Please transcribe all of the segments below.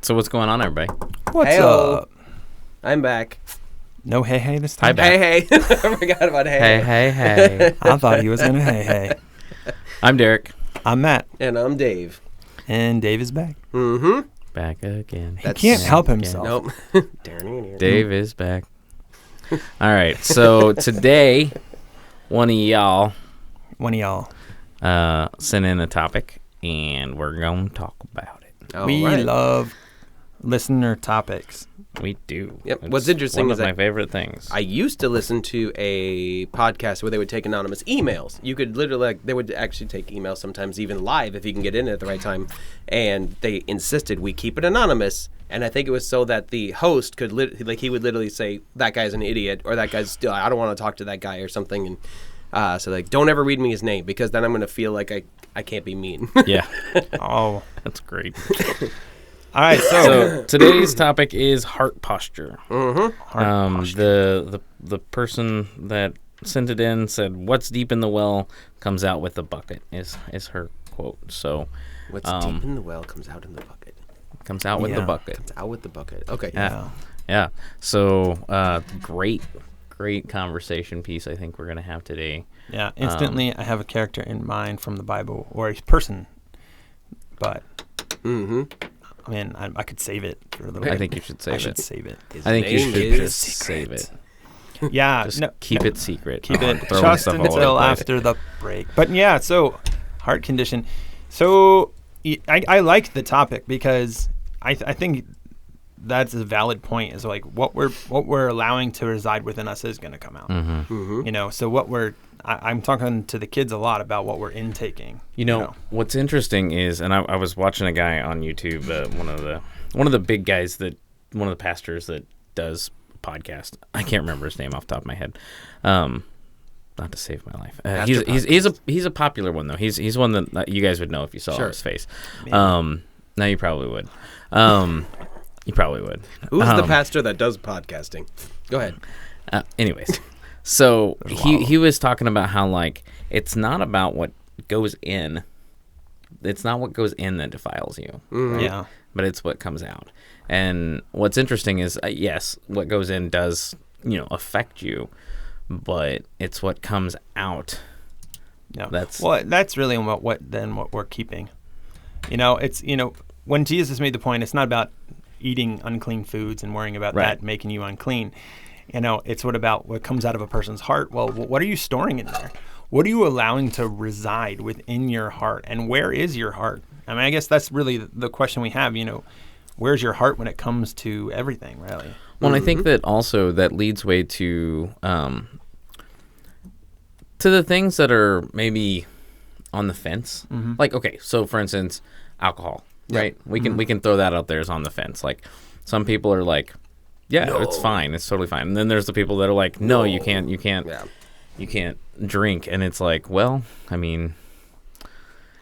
So what's going on, everybody? What's Hey-o. up? I'm back. No hey this time? Hi, back. Hey. I forgot about hey. Hey. I thought he was going to hey. I'm Derek. I'm Matt. And I'm Dave. And Dave is back. Mm-hmm. Back again. He can't help himself. Nope. Dave is back. All right. So today, one of y'all sent in a topic, and we're going to talk about it. All we right. love listener topics. We do. Yep. It's What's interesting one is of my that favorite things. I used to listen to a podcast where they would take anonymous emails. You could literally, they would actually take emails sometimes even live if you can get in at the right time. And they insisted we keep it anonymous. And I think it was so that the host could, he would literally say, that guy's an idiot, or that guy's still, I don't want to talk to that guy or something. And so don't ever read me his name, because then I'm going to feel like I can't be mean. Yeah. Oh, That's great. all right. So today's topic is heart posture. Mm-hmm. The person that sent it in said, "What's deep in the well comes out with the bucket." Is her quote. So What's deep in the well comes out in the bucket. comes out with the Yeah. bucket. Comes out with the bucket. Okay. Yeah. So great conversation piece I think we're gonna have today. Yeah. Instantly, I have a character in mind from the Bible, or a person. But, Mm-hmm. I mean, I could save it for a little I bit. think you should save I it. should save it. His I think you name should is just save it. Yeah. Just no, keep it secret. Keep Don't it throw just stuff all over the until place. after the break. But yeah, so heart condition. So I like the topic because I think that's a valid point. Is like what we're allowing to reside within us is going to come out. Mm-hmm. You know, so I'm talking to the kids a lot about what we're intaking. You know, what's interesting is, and I was watching a guy on YouTube, one of the big guys one of the pastors that does a podcast. I can't remember his name off the top of my head. Not to save my life. He's a popular one though. He's one that you guys would know if you saw his face. Maybe. No, you probably would. You probably would. Who's the pastor that does podcasting? Go ahead. Anyways, so he was talking about how like it's not about what goes in. It's not what goes in that defiles you. Mm-hmm. Right? Yeah. But it's what comes out. And what's interesting is, yes, what goes in does, affect you, but it's what comes out. Yeah. That's really what we're keeping. It's when Jesus made the point, it's not about eating unclean foods and worrying about that making you unclean. It's what comes out of a person's heart. Well, what are you storing in there? What are you allowing to reside within your heart? And where is your heart? I mean, I guess that's really the question we have. Where's your heart when it comes to everything, really? Well, I think that also that leads way to the things that are maybe on the fence. Mm-hmm. Like, okay, so for instance, alcohol, right? We can throw that out there as on the fence. Like, some people are like, yeah, it's fine, it's totally fine. And then there's the people that are like, no, you can't drink. And it's like, well, I mean,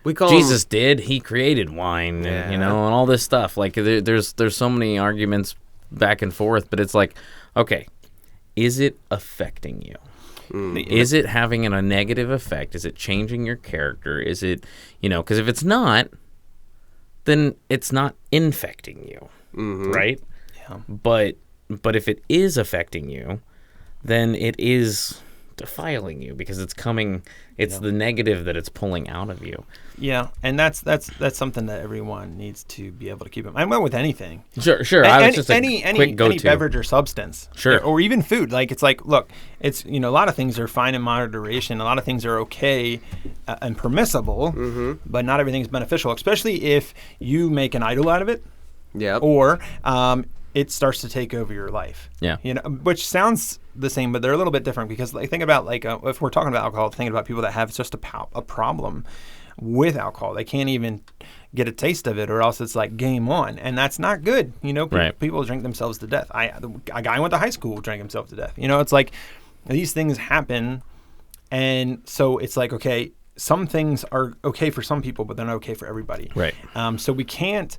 Jesus did. He created wine, and, and all this stuff. Like, there's so many arguments back and forth, but it's like, okay, is it affecting you? Is it having a negative effect? Is it changing your character? Is it, because if it's not, then it's not infecting you, right? Yeah. But if it is affecting you, then it is defiling you, because it's the negative that it's pulling out of you. Yeah, and that's something that everyone needs to be able to keep in mind. I went with anything. Sure. I was just any beverage or substance. Sure. Or even food. Like, it's like, look, it's, a lot of things are fine in moderation. A lot of things are okay and permissible, but not everything's beneficial, especially if you make an idol out of it. Yeah. Or it starts to take over your life. Yeah. Which sounds the same, but they're a little bit different, because think about if we're talking about alcohol, thinking about people that have just a problem with alcohol. They can't even get a taste of it, or else it's like game on, and that's not good. People drink themselves to death. A guy I went to high school drank himself to death. It's like these things happen, and so it's like, okay, some things are okay for some people, but they're not okay for everybody. Right. So we can't.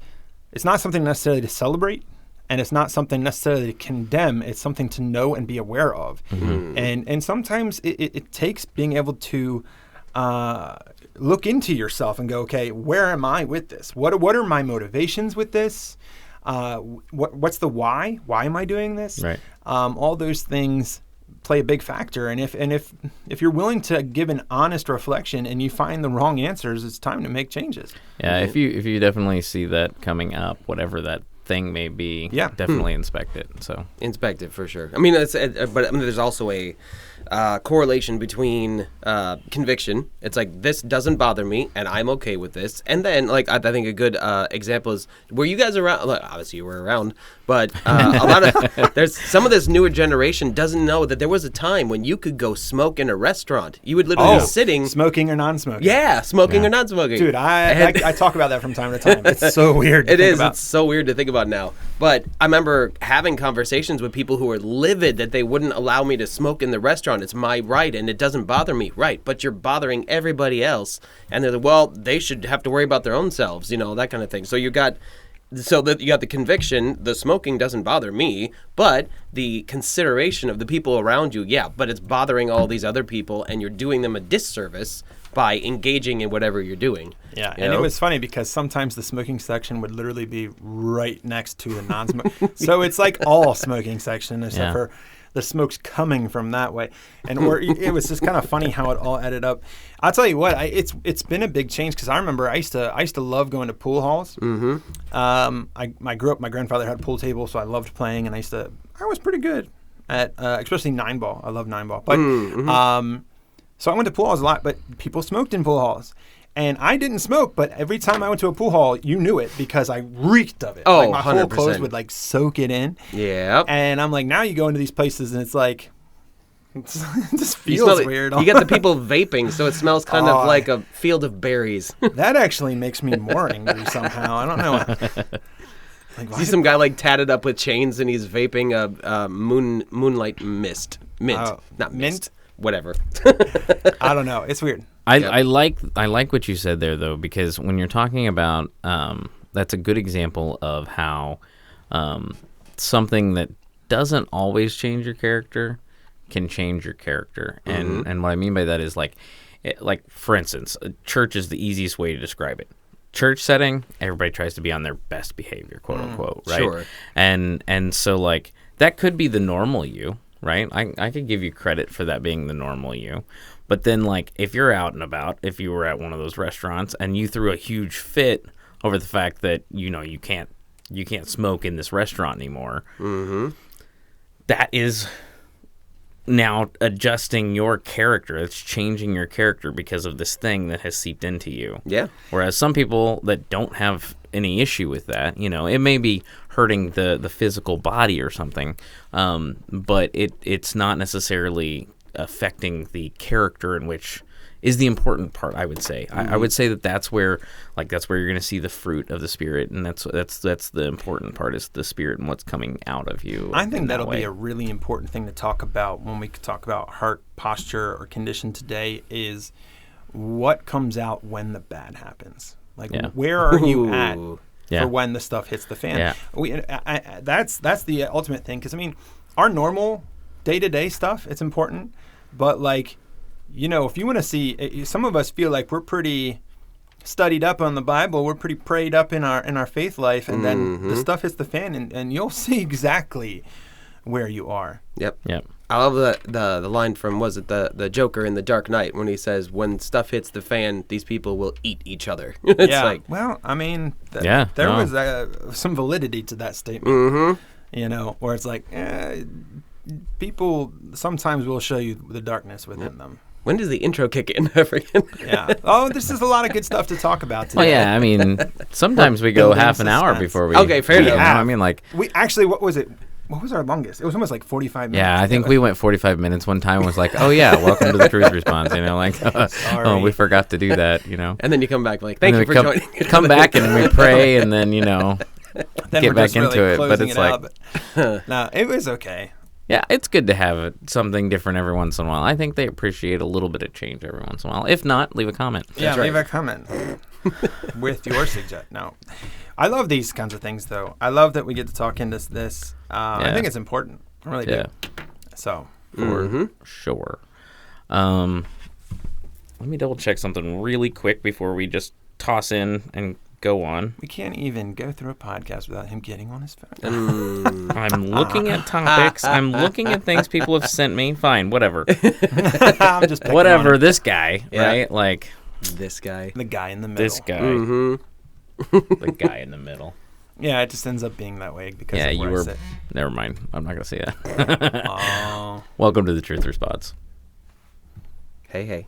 It's not something necessarily to celebrate, and it's not something necessarily to condemn. It's something to know and be aware of. Mm-hmm. And sometimes it takes being able to look into yourself and go, okay, where am I with this? What are my motivations with this? What's the why? Why am I doing this? Right. All those things play a big factor. And if you're willing to give an honest reflection and you find the wrong answers, it's time to make changes. Yeah, if you definitely see that coming up, whatever that thing may be, definitely inspect it. So inspect it for sure. I mean, but there's also a correlation between conviction. It's like, this doesn't bother me, and I'm okay with this. And then, like, I think a good example is, were you guys around? Like, obviously, you were around, but a lot of there's some of this newer generation doesn't know that there was a time when you could go smoke in a restaurant. You would literally be sitting, smoking or non-smoking. Yeah, smoking or non-smoking. Dude, I talk about that from time to time. It's so weird. It's so weird to think about now. But I remember having conversations with people who were livid that they wouldn't allow me to smoke in the restaurant. It's my right, and it doesn't bother me. Right, but you're bothering everybody else. And they're like, well, they should have to worry about their own selves, that kind of thing. So you got the conviction, the smoking doesn't bother me, but the consideration of the people around you, but it's bothering all these other people, and you're doing them a disservice by engaging in whatever you're doing. Yeah, and it was funny because sometimes the smoking section would literally be right next to the non-smoking. So it's like all smoking section except for the smoke's coming from that way. And it was just kind of funny how it all added up. I'll tell you what, it's been a big change because I remember I used to love going to pool halls. Mm-hmm. I grew up, my grandfather had a pool table, so I loved playing, and I was pretty good at especially 9-ball. I love 9-ball. But so I went to pool halls a lot, but people smoked in pool halls. And I didn't smoke, but every time I went to a pool hall, you knew it because I reeked of it. Oh, like my 100%. whole clothes would like soak it in. Yeah. And I'm like, now you go into these places and it's like, it just feels weird. You get the people vaping, so it smells kind of like a field of berries. That actually makes me more angry somehow. I don't know. Like, see some guy like tatted up with chains and he's vaping a moonlight mint. Not mint. Whatever. I don't know. It's weird. I like what you said there, though, because when you're talking about that's a good example of how something that doesn't always change your character can change your character. And what I mean by that is like for instance, a church is the easiest way to describe it. Church setting, everybody tries to be on their best behavior, quote unquote, right? Sure. And so like that could be the normal you, right? I could give you credit for that being the normal you. But then, like, if you're out and about, if you were at one of those restaurants and you threw a huge fit over the fact that, you can't smoke in this restaurant anymore, that is now adjusting your character. It's changing your character because of this thing that has seeped into you. Yeah. Whereas some people that don't have any issue with that, it may be hurting the physical body or something, but it's not necessarily affecting the character, in which is the important part, I would say. I would say that's where you're going to see the fruit of the Spirit, and that's the important part, is the Spirit and what's coming out of you. I think that'll be a really important thing to talk about when we talk about heart posture or condition today, is what comes out when the bad happens. Like, where are you at for when the stuff hits the fan? Yeah. That's the ultimate thing, because, I mean, our normal day-to-day stuff, it's important, but like, if you want to see, some of us feel like we're pretty studied up on the Bible, we're pretty prayed up in our faith life, and then the stuff hits the fan, and you'll see exactly where you are. Yep. I love the line from, was it the Joker in The Dark Knight, when he says, when stuff hits the fan, these people will eat each other. It's like, well, I mean, there was some validity to that statement. Where it's like, people sometimes will show you the darkness within them. When does the intro kick in? I forget. Yeah. Oh, this is a lot of good stuff to talk about today. Oh, yeah. I mean, sometimes we go half an hour before we... Okay, fair enough. I mean, like... We actually, what was it? What was our longest? It was almost like 45 minutes. Yeah, I think we went 45 minutes one time. It was like, oh, yeah, welcome to the Truth Response. Oh, we forgot to do that, And then you come back like, thank you for joining. Come back and we pray and then, get back into it. But it's like... No, it was okay. Yeah, it's good to have something different every once in a while. I think they appreciate a little bit of change every once in a while. If not, leave a comment. Yeah, leave a comment with your suggestion. No, I love these kinds of things, though. I love that we get to talk into this. I think it's important. I really do. So, for sure. Let me double check something really quick before we just toss in and go on. We can't even go through a podcast without him getting on his phone. I'm looking at topics. I'm looking at things people have sent me. Fine, whatever. I'm just picking whatever. on him. This guy, right? Like this guy. The guy in the middle. this guy. The guy in the middle. Yeah, it just ends up being that way because of where I sit. Never mind. I'm not gonna say that. Oh. Welcome to the Truth Spots. Hey.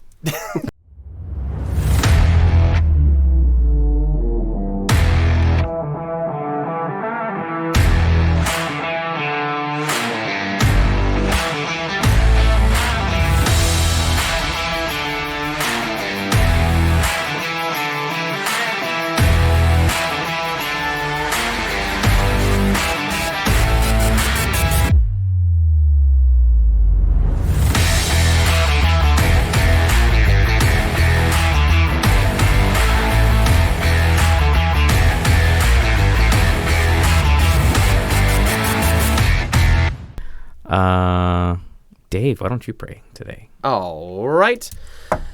Dave, why don't you pray today? All right.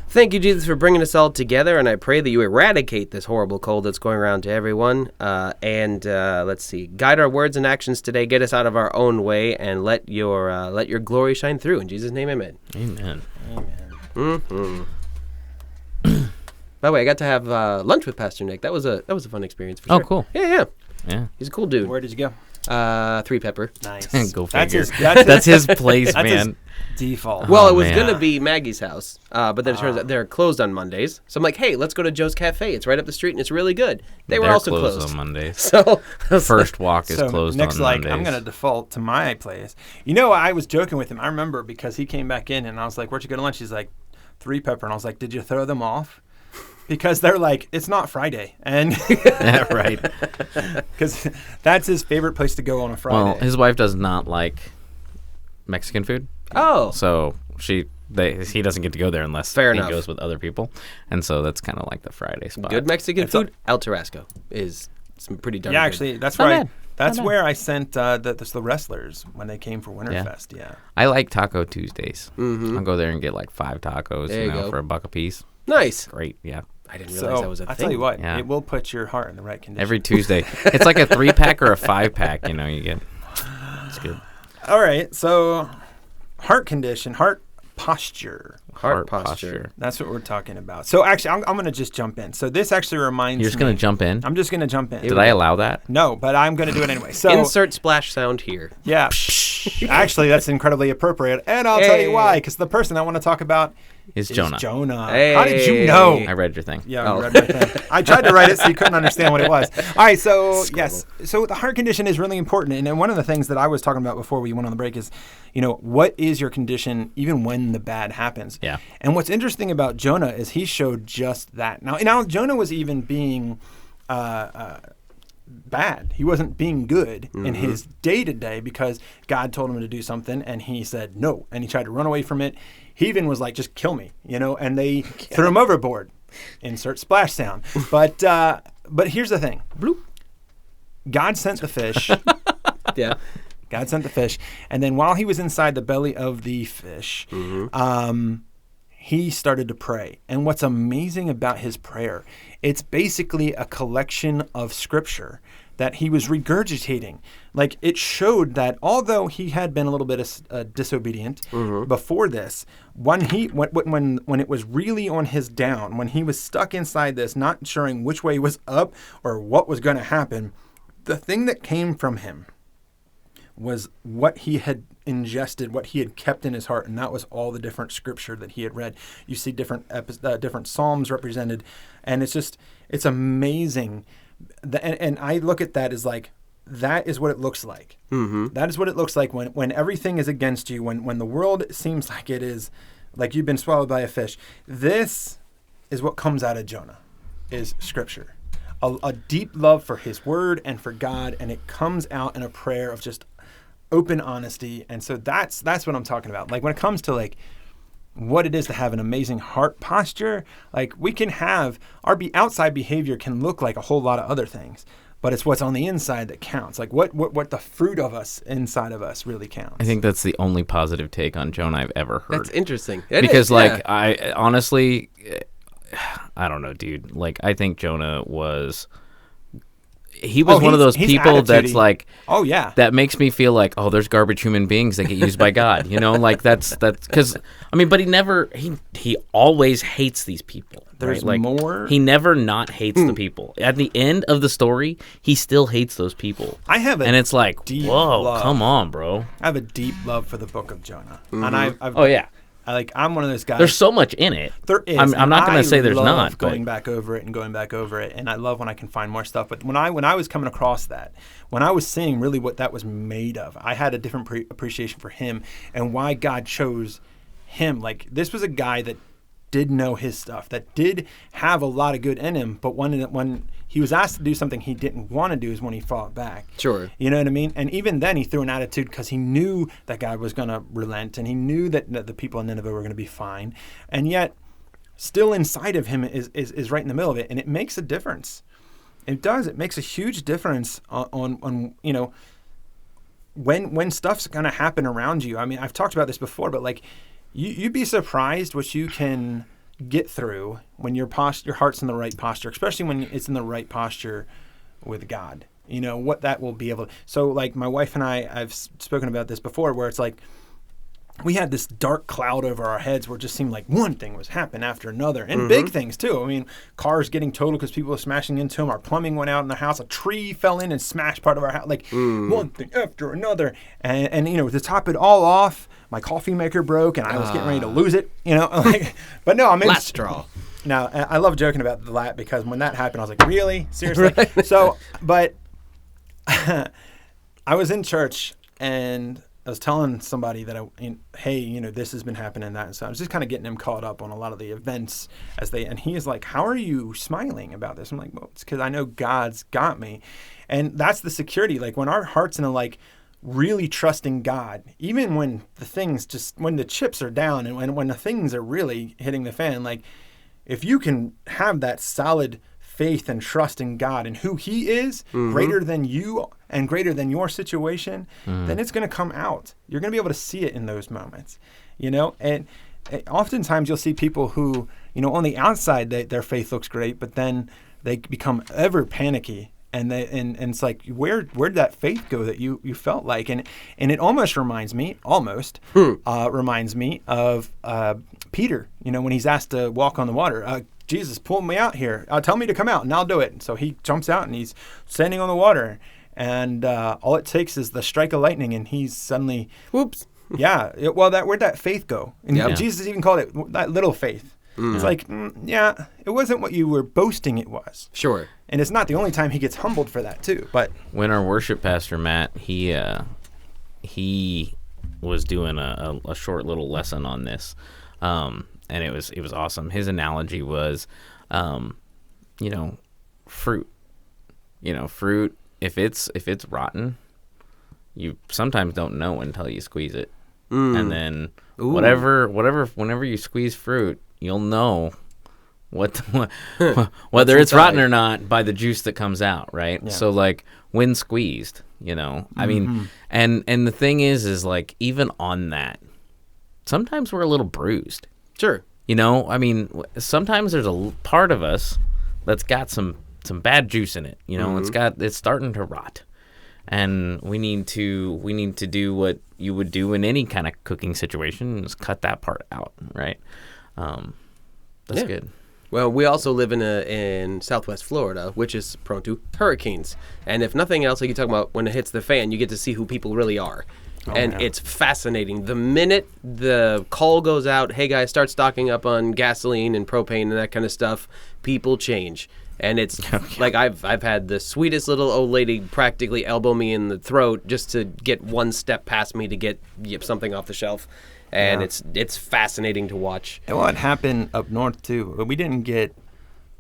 Thank you, Jesus, for bringing us all together, and I pray that you eradicate this horrible cold that's going around to everyone. Let's see, guide our words and actions today. Get us out of our own way, and let your glory shine through. In Jesus' name, amen. Amen. Mm-hmm. By the way, I got to have lunch with Pastor Nick. That was a fun experience for sure. Oh, cool. Yeah. Yeah. He's a cool dude. Where did you go? 3 Pepper. Nice. Go figure. That's his place, that's man. His default. Well, it was going to be Maggie's house, but then it turns out they're closed on Mondays. So I'm like, hey, let's go to Joe's Cafe. It's right up the street, and it's really good. They're also closed on Mondays. So First walk is closed Nick's on like, Mondays. I'm going to default to my place. You know, I was joking with him. I remember because he came back in, and I was like, where'd you go to lunch? He's like, 3 Pepper. And I was like, did you throw them off? Because they're like, it's not Friday. And Yeah, right. because that's his favorite place to go on a Friday. Well, his wife does not like Mexican food. Oh. So he doesn't get to go there unless Fair he enough. goes with other people. And so that's kind of like the Friday spot. Good Mexican food. El Tarasco is some pretty darn yeah, good. actually, that's Not where bad. that's where I sent the wrestlers when they came for Winterfest. Yeah. I like Taco Tuesdays. I'll go there and get like 5 tacos, There you go. for $1 a piece. Nice. Great, yeah. I didn't realize that was a I thing. tell you what, Yeah. it will put your heart in the right condition. Every Tuesday. It's like a 3-pack or a 5-pack, you get. It's good. All right, so heart condition, heart posture. Heart posture. That's what we're talking about. So actually, I'm going to just jump in. So this actually reminds me. You're just going to jump in? I'm just going to jump in. Did I allow that? No, but I'm going to do it anyway. So Insert splash sound here. yeah, actually, that's incredibly appropriate, and I'll tell you why. Because the person I want to talk about Is Jonah. Hey. How did you know? I read your thing. Yeah, I read my thing. I tried to write it so you couldn't understand what it was. All right, so yes. So the heart condition is really important. And then one of the things that I was talking about before we went on the break is, what is your condition even when the bad happens? Yeah. And what's interesting about Jonah is he showed just that. Now Jonah was even being bad. He wasn't being good in his day-to-day because God told him to do something and he said no. And he tried to run away from it. He even was like, just kill me, and they threw him overboard. Insert splash sound. But here's the thing. Bloop. God sent the fish. Yeah. God sent the fish. And then while he was inside the belly of the fish, he started to pray. And what's amazing about his prayer, it's basically a collection of scripture that he was regurgitating. Like, it showed that although he had been a little bit disobedient before this, when it was really on his down, when he was stuck inside this, not sure which way was up or what was going to happen, the thing that came from him was what he had ingested, what he had kept in his heart, and that was all the different scripture that he had read. You see different psalms represented, and it's amazing. And I look at that as like, that is what it looks like. That is what it looks like when everything is against you, when the world seems like it is, like you've been swallowed by a fish. This is what comes out of Jonah, is scripture. A deep love for his word and for God, and it comes out in a prayer of just open honesty. And so that's what I'm talking about. Like, when it comes to like what it is to have an amazing heart posture, like, we can have our outside behavior can look like a whole lot of other things, but it's what's on the inside that counts. Like what the fruit of us inside of us really counts. I think that's the only positive take on Jonah I've ever heard. That's interesting. Because I honestly, I don't know, dude. Like, I think Jonah was he was one of those people that's like, oh yeah, that makes me feel like, oh, there's garbage human beings that get used by God, you know, like that's because I mean, but he always hates these people. There's right? Like, more. He never not hates the people. At the end of the story, he still hates those people. And it's like, whoa, come on, bro. I have a deep love for the book of Jonah, and I'm one of those guys. There's so much in it. There is. I'm not going to say there's not. Going back over it, and I love when I can find more stuff. But when I was coming across that, when I was seeing really what that was made of, I had a different appreciation for him and why God chose him. Like, this was a guy that did know his stuff, that did have a lot of good in him, but when he was asked to do something he didn't want to do is when he fought back. Sure. You know what I mean? And even then he threw an attitude because he knew that God was going to relent, and he knew that the people in Nineveh were going to be fine. And yet still inside of him is right in the middle of it, and it makes a difference. It does. It makes a huge difference on you know, when stuff's going to happen around you. I mean, I've talked about this before, but like, you'd be surprised what you can get through when your heart's in the right posture, especially when it's in the right posture with God. You know, what that will be able to. So, like, my wife and I've spoken about this before, where it's like we had this dark cloud over our heads where it just seemed like one thing was happening after another, and big things too. I mean, cars getting totaled because people were smashing into them. Our plumbing went out in the house. A tree fell in and smashed part of our house. Like, one thing after another. And you know, to top it all off, my coffee maker broke, and I was getting ready to lose it. You know, like, but no, I'm in. Last straw. Now, I love joking about that because when that happened, I was like, really? Seriously? Right. So, but I was in church, and I was telling somebody that, hey, you know, this has been happening and that. And so I was just kind of getting him caught up on a lot of the events and he is like, how are you smiling about this? I'm like, well, it's because I know God's got me. And that's the security. Like, when our heart's in a, like, really trusting God, even when when the chips are down and when the things are really hitting the fan, like, if you can have that solid faith and trust in God and who he is greater than you and greater than your situation, then it's going to come out. You're going to be able to see it in those moments, you know? And oftentimes you'll see people who, you know, on the outside, their faith looks great, but then they become ever panicky. And it's like, where'd that faith go that you felt like? And it almost reminds me of Peter, you know, when he's asked to walk on the water. Jesus, pull me out here. Tell me to come out, and I'll do it. And so he jumps out, and he's standing on the water. And all it takes is the strike of lightning, and he's suddenly, whoops. Yeah. Where'd that faith go? And Jesus even called it that little faith. It's like, it wasn't what you were boasting it was. Sure. And it's not the only time he gets humbled for that too. But when our worship pastor Matt, he was doing a short little lesson on this, and it was awesome. His analogy was, you know, fruit. You know, fruit. If it's rotten, you sometimes don't know until you squeeze it, and then whenever you squeeze fruit, you'll know whether it's rotten or not by the juice that comes out, right? Yeah. So, like, when squeezed, you know, I mean, and the thing is like, even on that, sometimes we're a little bruised. Sure. You know, I mean, sometimes there's a part of us that's got some bad juice in it. You know, it's starting to rot, and we need to do what you would do in any kind of cooking situation, is cut that part out, right? That's good. Well, we also live in Southwest Florida, which is prone to hurricanes. And if nothing else, like you talk about, when it hits the fan, you get to see who people really are. It's fascinating. The minute the call goes out, hey guys, start stocking up on gasoline and propane and that kind of stuff, people change. And it's like I've had the sweetest little old lady practically elbow me in the throat just to get one step past me to get something off the shelf. And it's fascinating to watch. And it happened up north too. But we didn't get,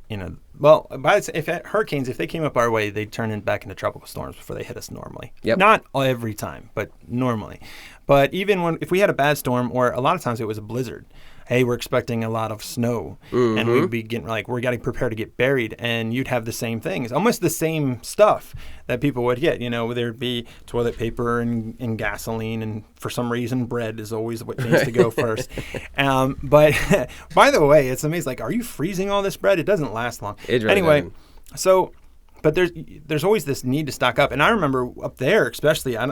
you know, well, if hurricanes, if they came up our way, they'd turn back into tropical storms before they hit us normally. Yep. Not every time, but normally. But even if we had a bad storm, or a lot of times it was a blizzard, hey, we're expecting a lot of snow, and we'd be getting we're getting prepared to get buried, and you'd have the same things, almost the same stuff that people would get. You know, there'd be toilet paper and gasoline, and for some reason, bread is always what needs to go first. But by the way, it's amazing. Like, are you freezing all this bread? It doesn't last long. It really anyway, doesn't. So But there's always this need to stock up. And I remember up there, especially, I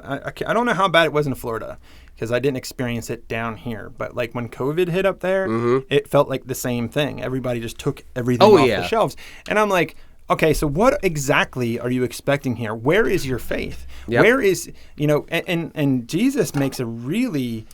don't know how bad it was in Florida because I didn't experience it down here. But like when COVID hit up there, it felt like the same thing. Everybody just took everything off the shelves. And I'm like, okay, so what exactly are you expecting here? Where is your faith? Yep. Where is, and Jesus makes a really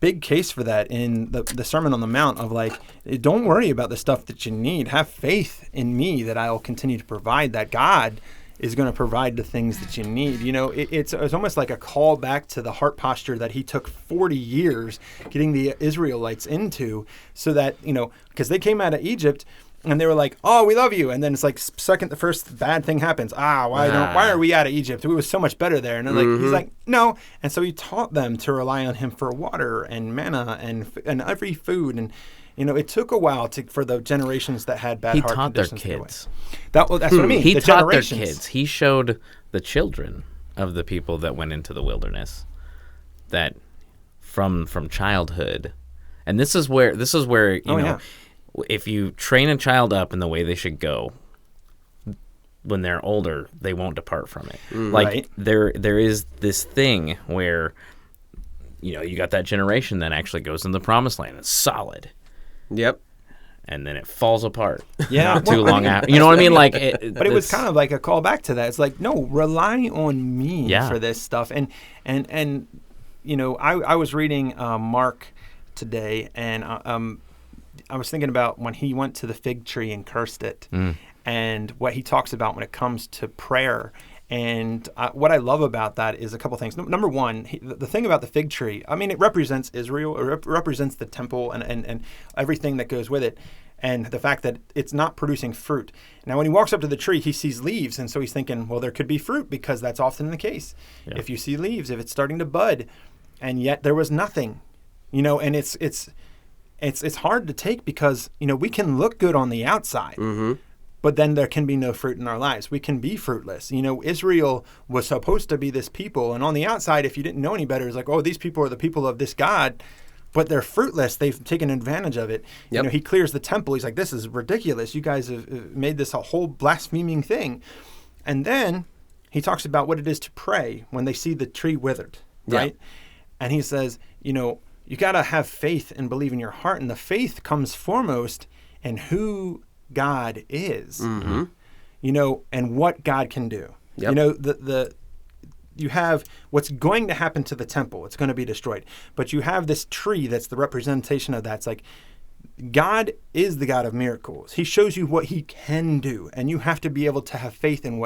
big case for that in the Sermon on the Mount of like, don't worry about the stuff that you need. Have faith in me that I will continue to provide, that God is going to provide the things that you need. It's almost like a call back to the heart posture that he took 40 years getting the Israelites into so that, because they came out of Egypt and they were like, oh, we love you. And then it's like the first bad thing happens. Why are we out of Egypt? It was so much better there. And he's like, no. And so he taught them to rely on him for water and manna and every food. And, it took a while for the generations that had bad heart conditions. He taught their kids. That's what I mean. He taught their kids. He showed the children of the people that went into the wilderness that from childhood. And this is where if you train a child up in the way they should go, when they're older, they won't depart from it. Like there is this thing where, you got that generation that actually goes in the promised land. It's solid. Yep. And then it falls apart. Yeah. Not too long after. You know what I mean? Like, but it was kind of like a call back to that. It's like, no, rely on me for this stuff. And I was reading Mark today, and I was thinking about when he went to the fig tree and cursed it, and what he talks about when it comes to prayer. And what I love about that is a couple things. Number one, the thing about the fig tree, I mean, it represents Israel. It represents the temple and everything that goes with it, and the fact that it's not producing fruit. Now, when he walks up to the tree, he sees leaves, and so he's thinking, well, there could be fruit because that's often the case. Yeah. If you see leaves, if it's starting to bud, and yet there was nothing, and it's hard to take because, we can look good on the outside, but then there can be no fruit in our lives. We can be fruitless. Israel was supposed to be this people, and on the outside, if you didn't know any better, it's like, oh, these people are the people of this God, but they're fruitless. They've taken advantage of it. Yep. He clears the temple. He's like, this is ridiculous. You guys have made this a whole blaspheming thing. And then he talks about what it is to pray when they see the tree withered, right? Yeah. And he says, you got to have faith and believe in your heart. And the faith comes foremost in who God is, and what God can do. Yep. You have what's going to happen to the temple. It's going to be destroyed. But you have this tree that's the representation of that. It's like God is the God of miracles. He shows you what he can do, and you have to be able to have faith in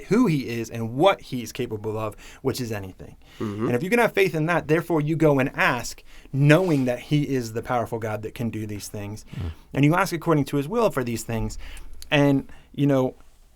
who he is and what he's capable of, which is anything. And if you can have faith in that, therefore you go and ask, knowing that he is the powerful God that can do these things. And you ask according to his will for these things. And,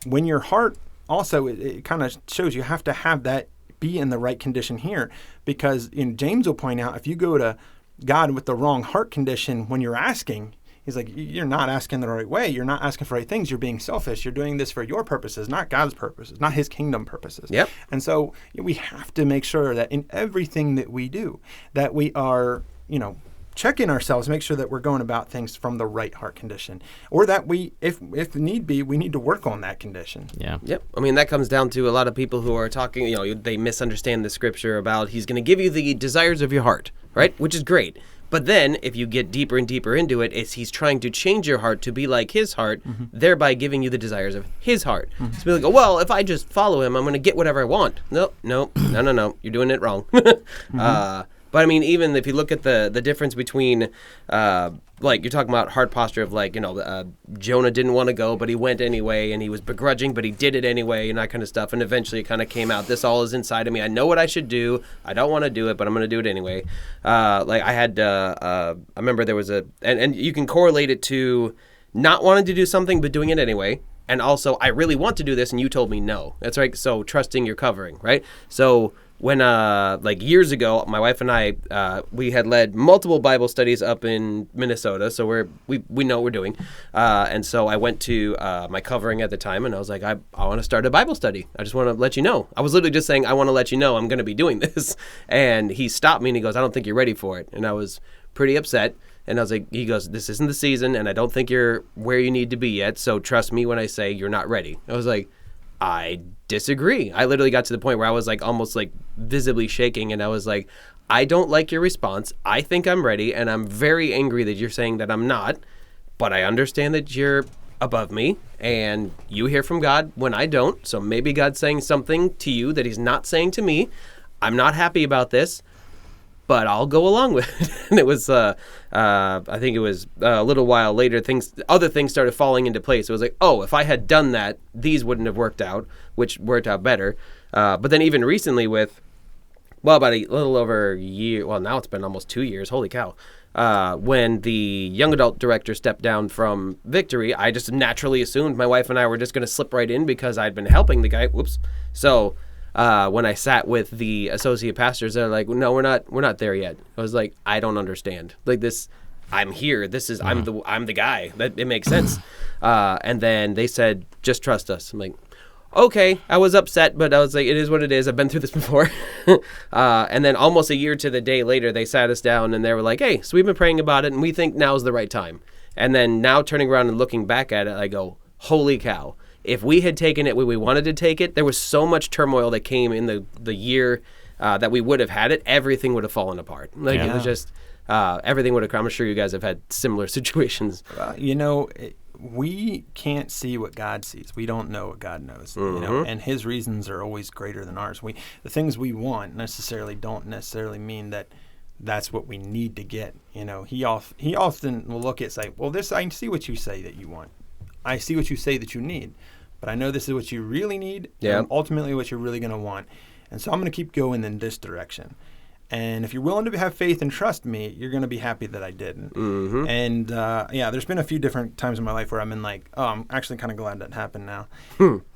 when your heart also, it kind of shows you have to have that be in the right condition here. Because James will point out, if you go to God with the wrong heart condition when you're asking, he's like, you're not asking the right way. You're not asking for right things. You're being selfish. You're doing this for your purposes, not God's purposes, not his kingdom purposes. Yep. And so we have to make sure that in everything that we do, that we are, checking ourselves, make sure that we're going about things from the right heart condition, or that we, if need be, we need to work on that condition. Yeah. Yep. I mean, that comes down to a lot of people who are talking, they misunderstand the scripture about he's going to give you the desires of your heart, right? Which is great. But then if you get deeper and deeper into it, he's trying to change your heart to be like his heart, thereby giving you the desires of his heart. So be like, well, if I just follow him, I'm going to get whatever I want. No. You're doing it wrong. But I mean, even if you look at the difference between, like you're talking about heart posture of like, Jonah didn't want to go, but he went anyway, and he was begrudging, but he did it anyway, and that kind of stuff. And eventually it kind of came out, this all is inside of me. I know what I should do. I don't want to do it, but I'm going to do it anyway. Like I had, I remember there was and you can correlate it to not wanting to do something, but doing it anyway. And also, I really want to do this, and you told me no. That's right. So trusting your covering, right? So when like years ago, my wife and I, we had led multiple Bible studies up in Minnesota, so we know what we're doing. And so I went to my covering at the time, and I was like, I want to start a Bible study. I just want to let you know. I was literally just saying, I want to let you know I'm going to be doing this. And he stopped me, and he goes, I don't think you're ready for it. And I was pretty upset. And I was like, he goes, this isn't the season, and I don't think you're where you need to be yet, so trust me when I say you're not ready. I was like, I disagree. I literally got to the point where I was like almost like visibly shaking, and I was like, I don't like your response. I think I'm ready, and I'm very angry that you're saying that I'm not, but I understand that you're above me, and you hear from God when I don't, so maybe God's saying something to you that he's not saying to me. I'm not happy about this, but I'll go along with it. And it was, I think it was a little while later, other things started falling into place. It was like, oh, if I had done that, these wouldn't have worked out, which worked out better. But then even recently with, about a little over a year, well, now it's been almost 2 years, holy cow. When the young adult director stepped down from Victory, I just naturally assumed my wife and I were just going to slip right in because I'd been helping the guy. Whoops. So when I sat with the associate pastors, they're like, "No, we're not there yet." I was like, "I don't understand. Like this, I'm here. This is I'm the guy. That it makes sense." And then they said, "Just trust us." I'm like, okay, I was upset, but I was like, it is what it is. I've been through this before. And then almost a year to the day later, they sat us down and they were like, hey, so we've been praying about it and we think now's the right time. And then now turning around and looking back at it, I go, holy cow. If we had taken it when we wanted to take it, there was so much turmoil that came in the year that we would have had it. Everything would have fallen apart. Like it was just, everything would have come. I'm sure you guys have had similar situations. We can't see what God sees. We don't know what God knows, and his reasons are always greater than ours. The things we want don't necessarily mean that that's what we need to get. He often will look at say, well, I see what you say that you want. I see what you say that you need, but I know this is what you really need, and ultimately what you're really going to want. And so I'm going to keep going in this direction. And if you're willing to have faith and trust me, you're going to be happy that I didn't. Mm-hmm. And there's been a few different times in my life where I'm in like, oh, I'm actually kind of glad that happened now.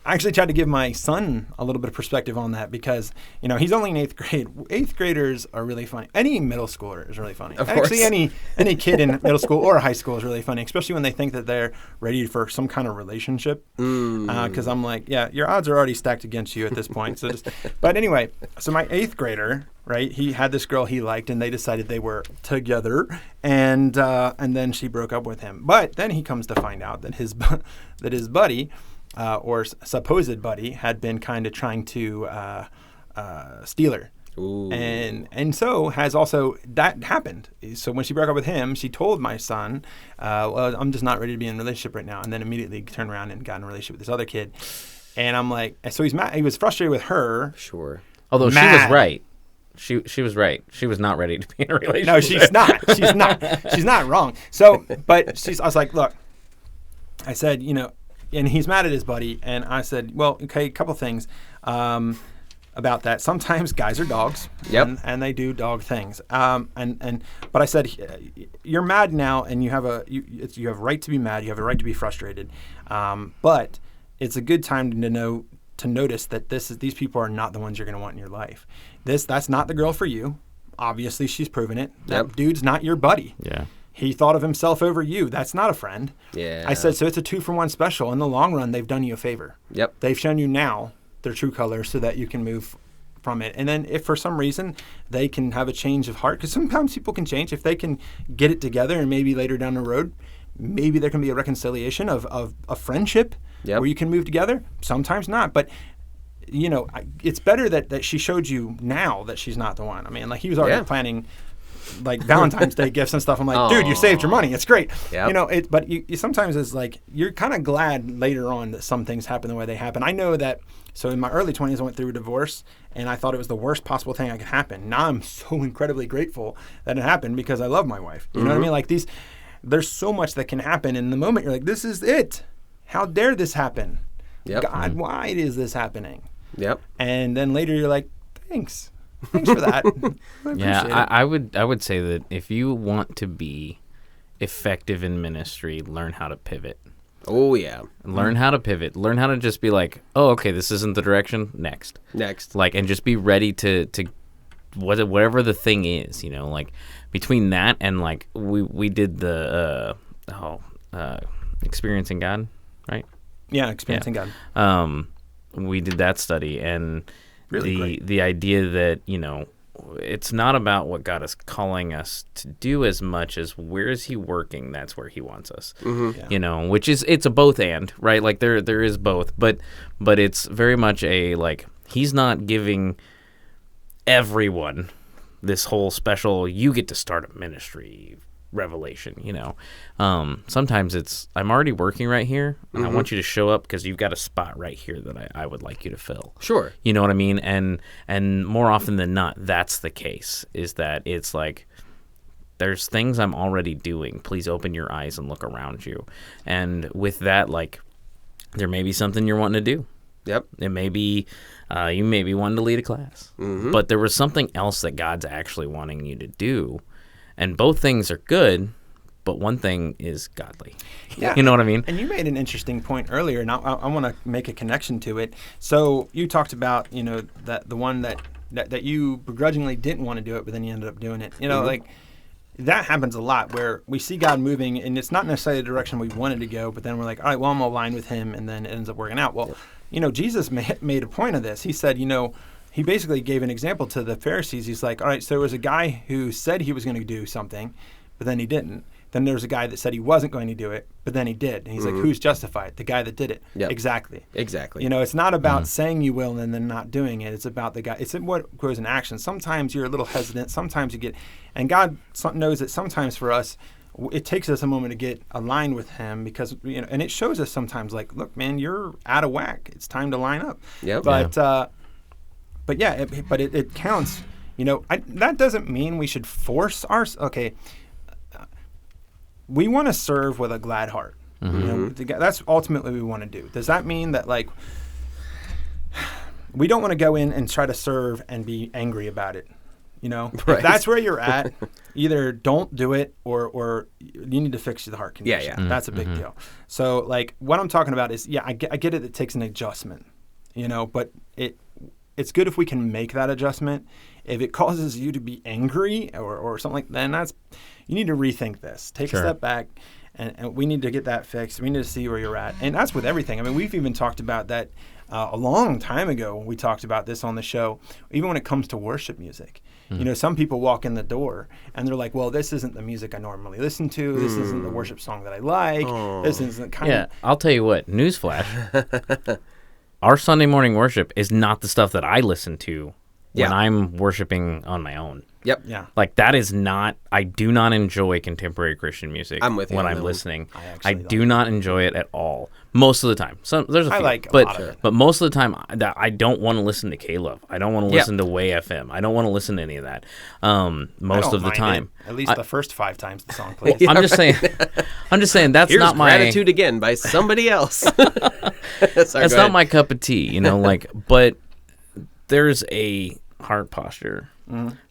I actually tried to give my son a little bit of perspective on that because, he's only in 8th grade. 8th graders are really funny. Any middle schooler is really funny. Of course. Actually, any kid in middle school or high school is really funny, especially when they think that they're ready for some kind of relationship. Because I'm like, yeah, your odds are already stacked against you at this point. But anyway, so my 8th grader, right, he had this girl he liked, and they decided they were together, and then she broke up with him. But then he comes to find out that his buddy, or supposed buddy, had been kind of trying to steal her. Ooh. And so has also that happened. So when she broke up with him, she told my son, well, I'm just not ready to be in a relationship right now, and then immediately turned around and got in a relationship with this other kid. And I'm like, so he's mad. He was frustrated with her. Sure. Although she was right. She was right. She was not ready to be in a relationship. No, she's not. She's not wrong. So, but I was like, look, I said, and he's mad at his buddy. And I said, well, okay, a couple things about that. Sometimes guys are dogs. Yep. And they do dog things. But I said, you're mad now, and you have a right to be mad. You have a right to be frustrated. But it's a good time to notice that these people are not the ones you're going to want in your life. That's not the girl for you. Obviously, she's proven it. That dude's not your buddy. Yeah. He thought of himself over you. That's not a friend. Yeah. I said, so it's a 2-for-1 special. In the long run, they've done you a favor. Yep. They've shown you now their true colors so that you can move from it. And then if for some reason they can have a change of heart, because sometimes people can change. If they can get it together and maybe later down the road, maybe there can be a reconciliation of a friendship where you can move together. Sometimes not. But it's better that she showed you now that she's not the one. I mean, like he was already planning like Valentine's Day gifts and stuff. I'm like, dude, you saved your money. It's great. Yep. But you sometimes it's like you're kind of glad later on that some things happen the way they happen. I know that. So in my early 20s, I went through a divorce, and I thought it was the worst possible thing that could happen. Now I'm so incredibly grateful that it happened because I love my wife. You know what I mean? Like there's so much that can happen. In the moment, you're like, this is it. How dare this happen? Yep. God, why is this happening? Yep. And then later you're like, thanks for that. I would say that if you want to be effective in ministry, learn how to pivot. Oh yeah. Learn how to pivot. Learn how to just be like, oh, okay, this isn't the direction. Next. Like, and just be ready to whatever the thing is, like between that and like we did the Experiencing God, right? Yeah, Experiencing God. We did that study, and really the idea that it's not about what God is calling us to do as much as where is he working. That's where he wants us, which is, it's a both and, right? Like there is both, but it's very much a, like, he's not giving everyone this whole special, you get to start a ministry revelation, sometimes it's, I'm already working right here and I want you to show up because you've got a spot right here that I would like you to fill. Sure. You know what I mean? And more often than not, that's the case, is that it's like, there's things I'm already doing. Please open your eyes and look around you. And with that, like, there may be something you're wanting to do. Yep. It may be, you may be wanting to lead a class, but there was something else that God's actually wanting you to do. And both things are good, but one thing is godly. Yeah. You know what I mean? And you made an interesting point earlier, and I want to make a connection to it. So you talked about, that the one that you begrudgingly didn't want to do it, but then you ended up doing it. Like, that happens a lot where we see God moving, and it's not necessarily the direction we wanted to go, but then we're like, all right, well, I'm aligned with him, and then it ends up working out. Well, Jesus made a point of this. He said, he basically gave an example to the Pharisees. He's like, all right, so there was a guy who said he was going to do something, but then he didn't. Then there was a guy that said he wasn't going to do it, but then he did. And he's like, who's justified? The guy that did it. Yep. Exactly. Exactly. It's not about saying you will and then not doing it. It's about the guy. It's what grows in action. Sometimes you're a little hesitant. Sometimes you get, and God knows that sometimes for us, it takes us a moment to get aligned with him because, and it shows us sometimes like, look, man, you're out of whack. It's time to line up. Yep. But it counts. That doesn't mean we should force we want to serve with a glad heart. That's ultimately what we want to do. Does that mean that, like, we don't want to go in and try to serve and be angry about it? Right. If that's where you're at, either don't do it or you need to fix the heart condition. Yeah. That's a big deal. So, like, what I'm talking about is, I get it. It takes an adjustment, but it's good if we can make that adjustment. If it causes you to be angry or something like that, then you need to rethink this. Take a step back, and we need to get that fixed. We need to see where you're at. And that's with everything. I mean, we've even talked about that a long time ago. We talked about this on the show, even when it comes to worship music. Some people walk in the door, and they're like, well, this isn't the music I normally listen to. This isn't the worship song that I like. This isn't kind of... Yeah, I'll tell you what, newsflash. Our Sunday morning worship is not the stuff that I listen to when I'm worshiping on my own. Yep. Yeah. Like, that is not, I do not enjoy contemporary Christian music. I'm with you when on I'm that listening. I do not enjoy it at all. Most of the time. There's a few, I like a lot of it. But most of the time, I don't want to listen to K-Love. I don't want to listen to Way FM. I don't want to listen to any of that. Most of the time. At least the first 5 times the song plays. I'm just saying that's Here's not my Gratitude Again by somebody else. That's not my cup of tea, but there's a heart posture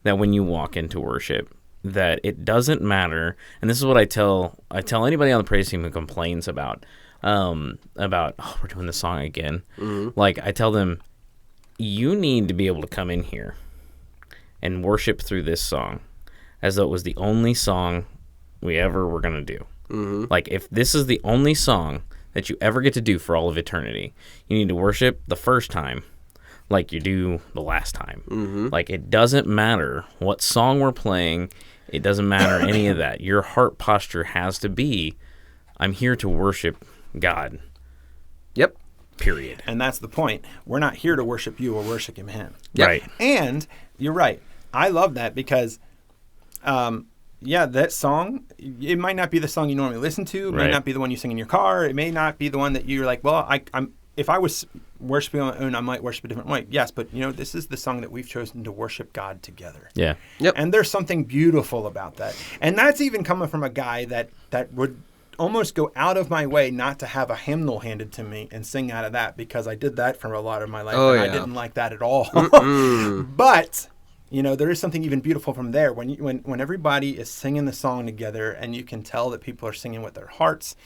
that when you walk into worship, that it doesn't matter. And this is what I tell anybody on the praise team who complains about we're doing the song again. Like, I tell them, you need to be able to come in here and worship through this song as though it was the only song we ever were going to do. Like, if this is the only song that you ever get to do for all of eternity, you need to worship the first time like you do the last time. Like, it doesn't matter what song we're playing. It doesn't matter any of that. Your heart posture has to be, I'm here to worship God. Yep. Period. And that's the point. We're not here to worship you, we're worshiping him. Yep. Right. And you're right. I love that because, that song, it might not be the song you normally listen to. It may not be the one you sing in your car. It may not be the one that you're like, well, if I was worshiping on my own, I might worship a different way. Yes, but this is the song that we've chosen to worship God together. Yeah. Yep. And there's something beautiful about that. And that's even coming from a guy that would almost go out of my way not to have a hymnal handed to me and sing out of that, because I did that for a lot of my life. I didn't like that at all. But there is something even beautiful from there when everybody is singing the song together, and you can tell that people are singing with their hearts.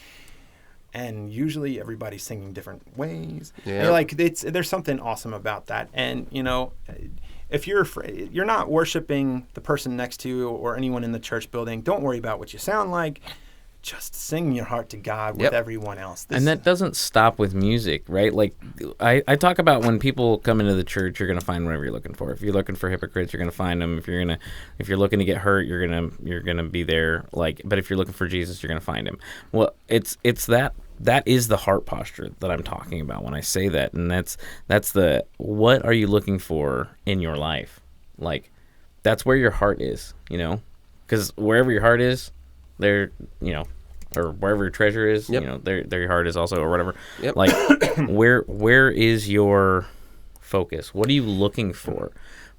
And usually everybody's singing different ways. Yeah. There's something awesome about that. And if you're not worshiping the person next to you or anyone in the church building, don't worry about what you sound like. just sing your heart to God with everyone else. And that doesn't stop with music, right? Like I talk about when people come into the church, you're going to find whatever you're looking for. If you're looking for hypocrites, you're going to find them. If you're looking to get hurt, you're going to be there. Like, but if you're looking for Jesus, you're going to find him. Well, it's that is the heart posture that I'm talking about when I say that, and that's the what are you looking for in your life? Like, that's where your heart is, because wherever your heart is, there, or wherever your treasure is, there your heart is also, or whatever. Yep. Like, where is your focus? What are you looking for?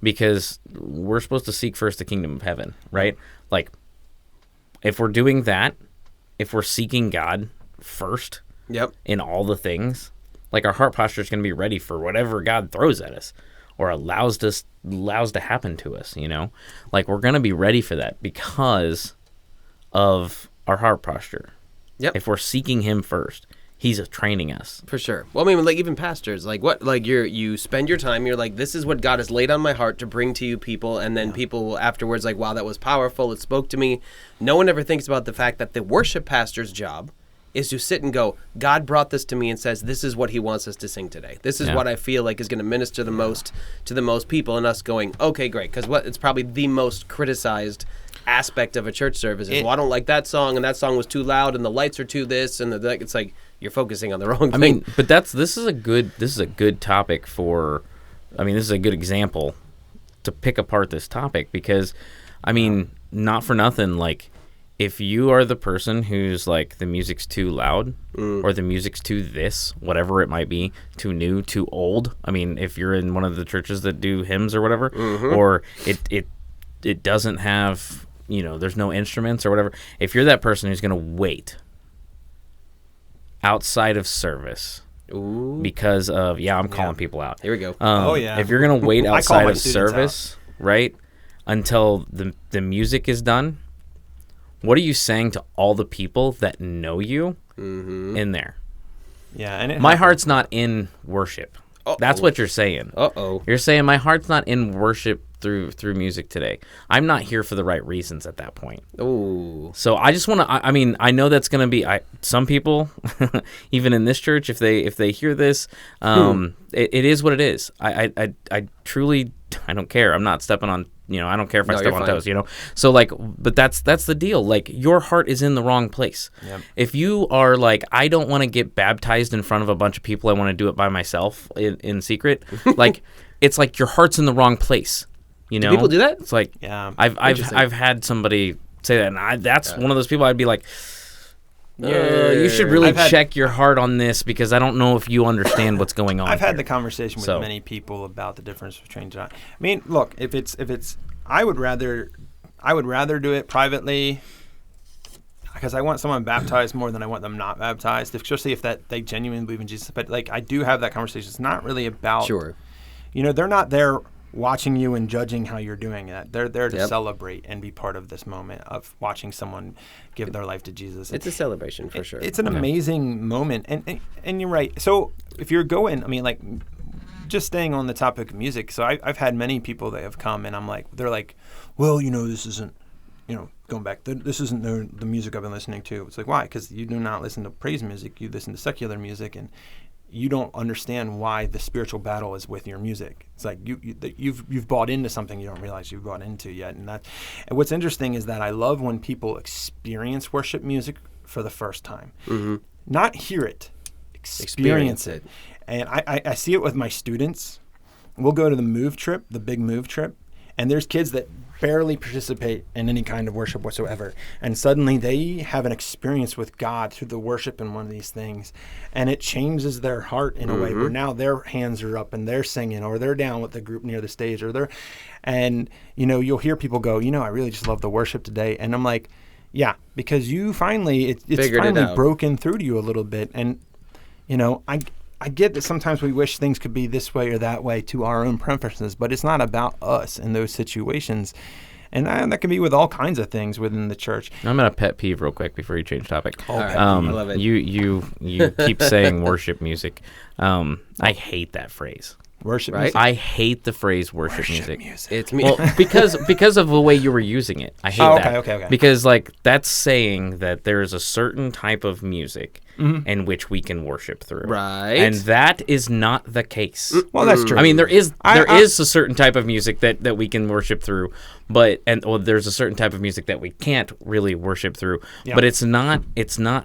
Because we're supposed to seek first the kingdom of heaven, right? Like, if we're doing that, if we're seeking God first in all the things, like, our heart posture is going to be ready for whatever God throws at us or allows to happen to us, like, we're going to be ready for that because of our heart posture. If we're seeking him first, he's training us. For sure. Well, I mean, like, even pastors, like, what, like, you spend your time, you're like, this is what God has laid on my heart to bring to you people, and then people will afterwards, like, wow, that was powerful, it spoke to me. No one ever thinks about the fact that the worship pastor's job is to sit and go, God brought this to me and says, this is what he wants us to sing today. This is what I feel like is going to minister the most to the most people, and us going, okay, great, because it's probably the most criticized aspect of a church service is, well, I don't like that song, and that song was too loud, and the lights are too this, and it's like you're focusing on the wrong thing. I mean, but this is a good topic for, this is a good example to pick apart this topic, because, not for nothing, like, if you are the person who's like, the music's too loud or the music's too this, whatever it might be, too new, too old. If you're in one of the churches that do hymns or whatever, or it doesn't have, there's no instruments or whatever. If you're that person who's going to wait outside of service because of, I'm calling people out. Here we go. If you're going to wait outside of service, right, until the music is done, what are you saying to all the people that know you in there? Yeah, and my heart's not in worship. That's what you're saying. You're saying my heart's not in worship through music today. I'm not here for the right reasons at that point. So I just want to. I know that's going to be some people, even in this church, if they hear this, it is what it is. I truly don't care. I'm not stepping on. I don't care if I step on toes, So, like, but that's the deal. Like, your heart is in the wrong place. Yep. If you are like, I don't want to get baptized in front of a bunch of people, I want to do it by myself in secret. Like, it's like your heart's in the wrong place. Do people do that? It's like, I've had somebody say that, and that's one of those people I'd be like, you should really check your heart on this, because I don't know if you understand what's going on. I've had the conversation with many people about the difference between. Look, if it's, I would rather do it privately, because I want someone baptized more than I want them not baptized, especially if they genuinely believe in Jesus. But like, I do have that conversation. It's not really about. Sure. They're not there watching you and judging how you're doing that. They're there to celebrate and be part of this moment of watching someone give their life to Jesus. It's a celebration for sure. It's an amazing moment, and you're right. So if you're going, like, just staying on the topic of music. So I've had many people that have come, and they're like, well, this isn't, going back, this isn't the music I've been listening to. It's like, why? Because you do not listen to praise music. You listen to secular music, and you don't understand why the spiritual battle is with your music. It's like you've bought into something you don't realize you've bought into yet. And what's interesting is that I love when people experience worship music for the first time. Not hear it, experience it. And I see it with my students. We'll go to the big move trip, and there's kids that barely participate in any kind of worship whatsoever, and suddenly they have an experience with God through the worship in one of these things, and it changes their heart in a way where now their hands are up and they're singing, or they're down with the group near the stage, and you'll hear people go, I really just love the worship today, and I'm like, yeah, because you finally it's finally broken through to you a little bit, and I get that sometimes we wish things could be this way or that way to our own preferences, but it's not about us in those situations. And that can be with all kinds of things within the church. I'm going to pet peeve real quick before you change topic. I love it. You keep saying worship music. I hate that phrase. Worship right? music. I hate the phrase worship music. It's me. Well, because of the way you were using it. I hate that. Okay. Because like that's saying that there is a certain type of music in which we can worship through. Right. And that is not the case. Well, that's true. I mean, there is a certain type of music that we can worship through, but there's a certain type of music that we can't really worship through. Yeah. But it's not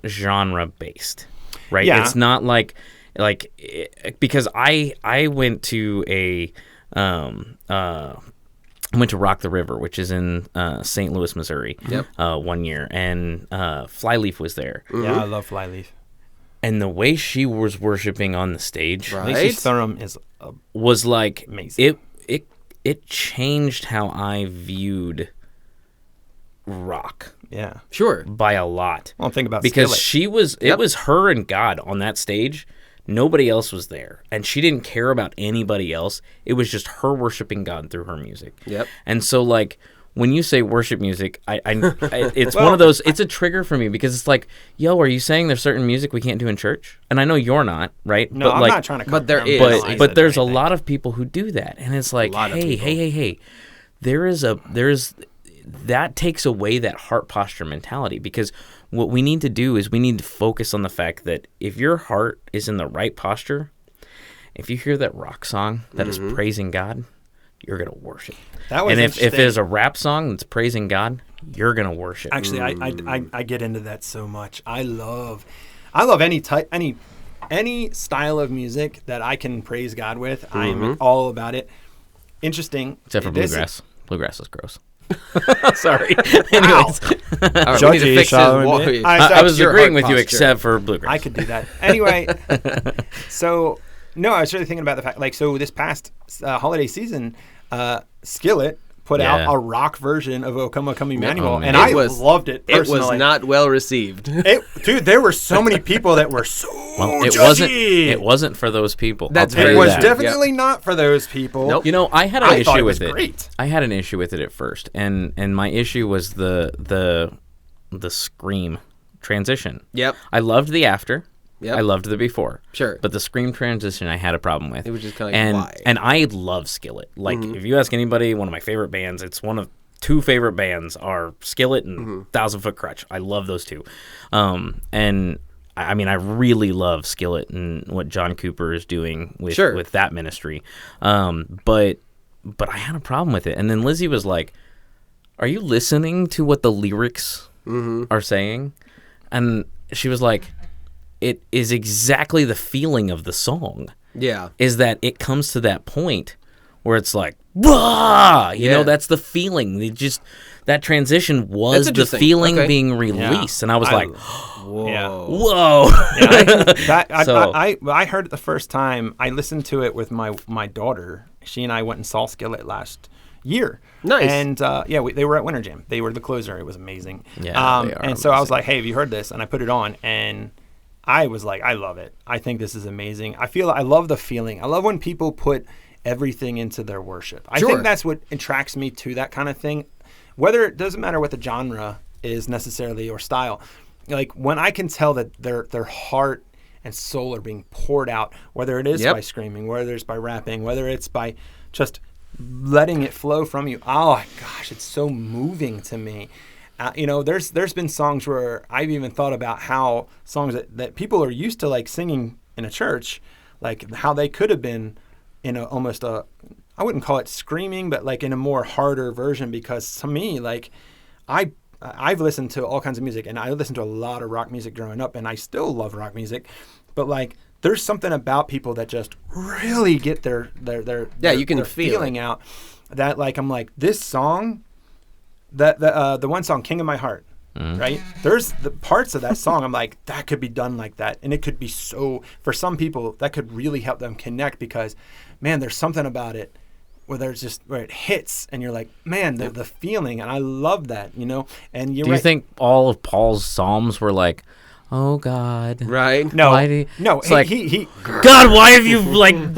genre based, right? Yeah. It's not like because I went to went to Rock the River, which is in St. Louis, Missouri, one year, and Flyleaf was there. Yeah, I love Flyleaf. And the way she was worshiping on the stage, Lacey Thuram was like amazing. It changed how I viewed rock. Yeah, sure, by a lot. Well, think about because Skillet. It was her and God on that stage. Nobody else was there, and she didn't care about anybody else. It was just her worshiping God through her music. Yep. And so, like, when you say worship music, it's one of those. It's a trigger for me because it's like, yo, are you saying there's certain music we can't do in church? And I know you're not, right? No, but I'm not trying to. But there is. But there's a lot of people who do that, and it's like, hey. That takes away that heart posture mentality, because what we need to do is we need to focus on the fact that if your heart is in the right posture, if you hear that rock song that is praising God, you're going to worship. And if there's a rap song that's praising God, you're going to worship. Actually, I get into that so much. I love any style of music that I can praise God with. I'm all about it. Interesting. Except for bluegrass. Bluegrass is gross. Sorry. Anyways, right, we need to fix I was agreeing with you, except for bluegrass. I could do that anyway. So, no, I was really thinking about the fact, like, so this past holiday season, Skillet put out a rock version of "O Come, O Come Emmanuel," and I loved it personally. It was not well received. Dude, there were so many people that were so judgy. It wasn't for those people. It was definitely not for those people. Nope. You know, I had an issue with it. Great. I had an issue with it at first, and my issue was the scream transition. Yep. I loved the after. Yep. I loved the before. Sure. But the scream transition I had a problem with. It was just kind of like, why? And I love Skillet. Like, if you ask anybody, one of my favorite bands, it's one of two favorite bands are Skillet and 1,000 Foot Crutch. I love those two. And I mean, I really love Skillet and what John Cooper is doing with that ministry. But I had a problem with it. And then Lizzie was like, are you listening to what the lyrics are saying? And she was like, it is exactly the feeling of the song. Yeah. Is that it comes to that point where it's like, wah! You know, that's the feeling. That transition was the feeling being released. And I was like, whoa. Yeah, I heard it the first time. I listened to it with my daughter. She and I went and saw Skillet last year. Nice. And they were at Winter Jam. They were the closer. It was amazing. Yeah, they are and amazing. So I was like, hey, have you heard this? And I put it on, and I was like, I love it. I think this is amazing. I love the feeling. I love when people put everything into their worship. I think that's what attracts me to that kind of thing. Whether it doesn't matter what the genre is necessarily or style. Like, when I can tell that their heart and soul are being poured out, whether it is by screaming, whether it's by rapping, whether it's by just letting it flow from you. Oh my gosh, it's so moving to me. There's been songs where I've even thought about how songs that people are used to, like, singing in a church, like how they could have been in I wouldn't call it screaming, but like in a more harder version, because to me, like, I've listened to all kinds of music, and I listened to a lot of rock music growing up, and I still love rock music, but like, there's something about people that just really get their you can feel feeling out, that, like, I'm like, this song, the one song, King of My Heart, right? There's the parts of that song I'm like, that could be done like that, and it could be for some people, that could really help them connect, because, man, there's something about it where it hits, and you're like, man, the feeling, and I love that, And do you think all of Paul's Psalms were like, oh God, right? No, it's he God, why have you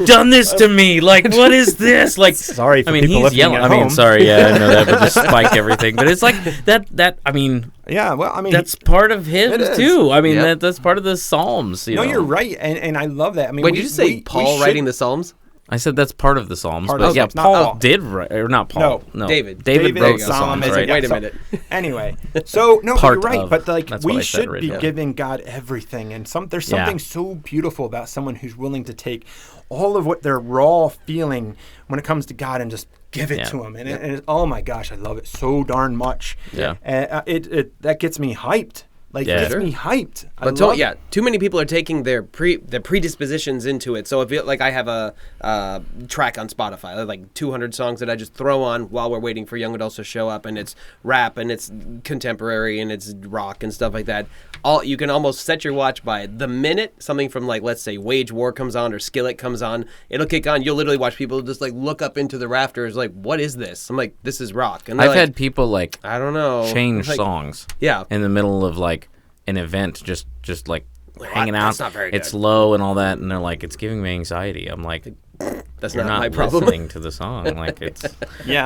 done this to me? Like, what is this? Like, sorry. For people he's yelling. I mean, sorry. Yeah, I know that would just spike everything. But it's like that. I mean, yeah. Well, I mean, that's part of hymns too. I mean, that's part of the Psalms. No, you're right, and I love that. I mean, wait, did you say Paul writing the Psalms? I said that's part of the Psalms. Part but of the yeah, Psalms, not Paul Paul. did write, or not Paul. No. David wrote the Solomon, Psalms, right? Wait a minute. Anyway, so no, Part you're right. of. But like That's what we I said should be originally. giving God everything, and there's something so beautiful about someone who's willing to take all of what they're raw feeling when it comes to God and just give it to Him. And oh my gosh, I love it so darn much. Yeah. That gets me hyped. Like, gets me hyped. But too many people are taking their predispositions into it. So if I have a track on Spotify, like 200 songs that I just throw on while we're waiting for young adults to show up, and it's rap and it's contemporary and it's rock and stuff like that. You can almost set your watch by the minute something from, like, let's say Wage War comes on or Skillet comes on, it'll kick on. You'll literally watch people just like look up into the rafters like, what is this? I'm like, this is rock. And I've had people like, I don't know, change like, songs. Yeah. In the middle of like an event, just like hanging out. That's not very good. It's low and all that, and they're like, it's giving me anxiety. I'm like, that's you're not my not problem. listening to the song. Like, it's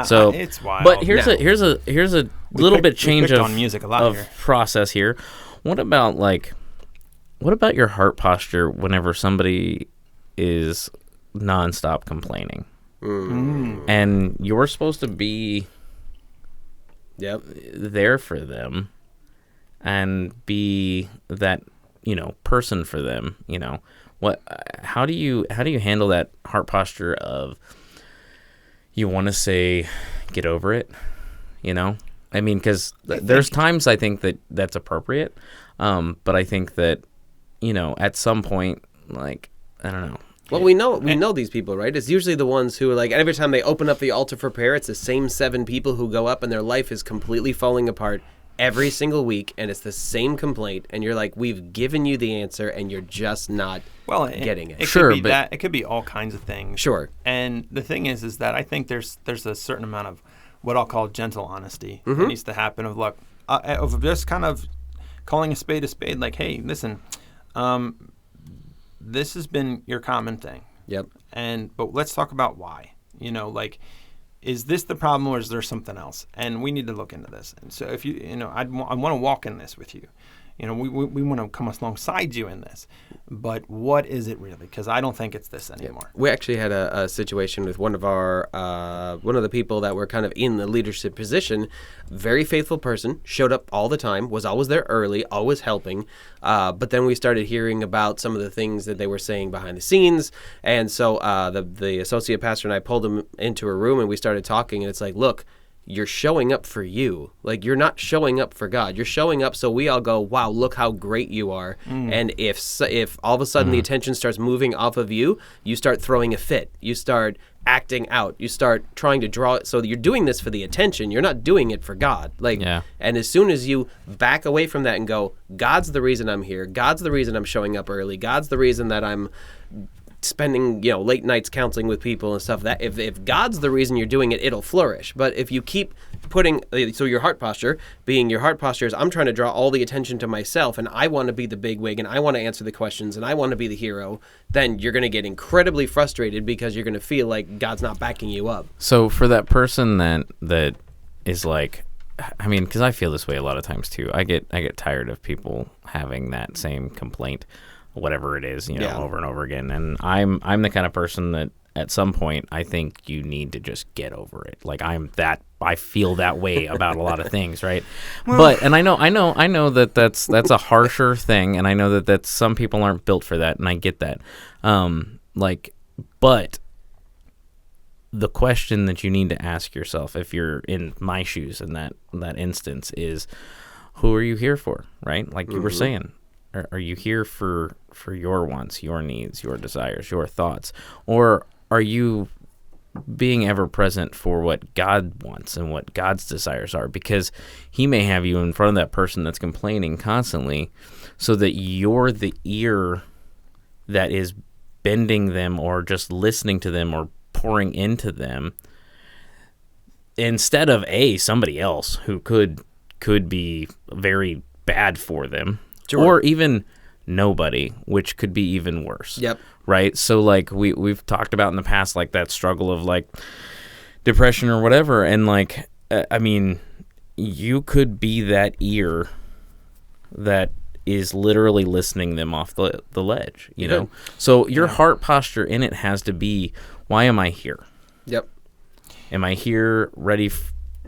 So it's wild. But here's a little bit change of on music a lot here. Process here. What about your heart posture whenever somebody is nonstop complaining, and you're supposed to be there for them and be that person for them? How do you handle that heart posture of, you want to say, get over it? I mean, because there's times I think that's appropriate, but I think that at some point, like, I don't know. Well, we know these people, right? It's usually the ones who are like, every time they open up the altar for prayer, it's the same 7 people who go up and their life is completely falling apart every single week, and it's the same complaint, and you're like, we've given you the answer and you're just not getting it. It could be that. It could be all kinds of things. Sure. And the thing is that I think there's a certain amount of what I'll call gentle honesty that needs to happen, of just kind of calling a spade, like, hey, listen, this has been your common thing. Yep. But let's talk about why. Is this the problem, or is there something else? And we need to look into this. And so if I want to walk in this with you. We want to come alongside you in this. But what is it really? Because I don't think it's this anymore. We actually had a situation with one of the people that were kind of in the leadership position. Very faithful person, showed up all the time, was always there early, always helping. But then we started hearing about some of the things that they were saying behind the scenes. And so the associate pastor and I pulled him into a room and we started talking. And it's like, look, you're showing up for you. Like, you're not showing up for God. You're showing up so we all go, wow, look how great you are. And if all of a sudden the attention starts moving off of you, you start throwing a fit. You start acting out. You start trying to draw it. So you're doing this for the attention. You're not doing it for God. And as soon as you back away from that and go, God's the reason I'm here. God's the reason I'm showing up early. God's the reason that I'm spending late nights counseling with people and stuff, that if God's the reason you're doing it, it'll flourish. But if you keep putting, so your heart posture is, I'm trying to draw all the attention to myself and I want to be the bigwig and I want to answer the questions and I want to be the hero, then you're going to get incredibly frustrated because you're going to feel like God's not backing you up. So for that person that is like, I mean, because I feel this way a lot of times too. I get tired of people having that same complaint, whatever it is, over and over again. And I'm the kind of person that at some point I think you need to just get over it. Like, I feel that way about a lot of things, right? But I know that that's a harsher thing, and I know that some people aren't built for that, and I get that. But the question that you need to ask yourself, if you're in my shoes in that instance, is, who are you here for, right? Like you were saying. Are you here for your wants, your needs, your desires, your thoughts? Or are you being ever present for what God wants and what God's desires are? Because He may have you in front of that person that's complaining constantly so that you're the ear that is bending them or just listening to them or pouring into them, instead of somebody else who could be very bad for them. Sure. Or even nobody, which could be even worse. Yep. Right? So, like, we've talked about in the past, like, that struggle of, like, depression or whatever. And, like, I mean, you could be that ear that is literally listening them off the ledge, you know? So your heart posture in it has to be, why am I here? Yep. Am I here ready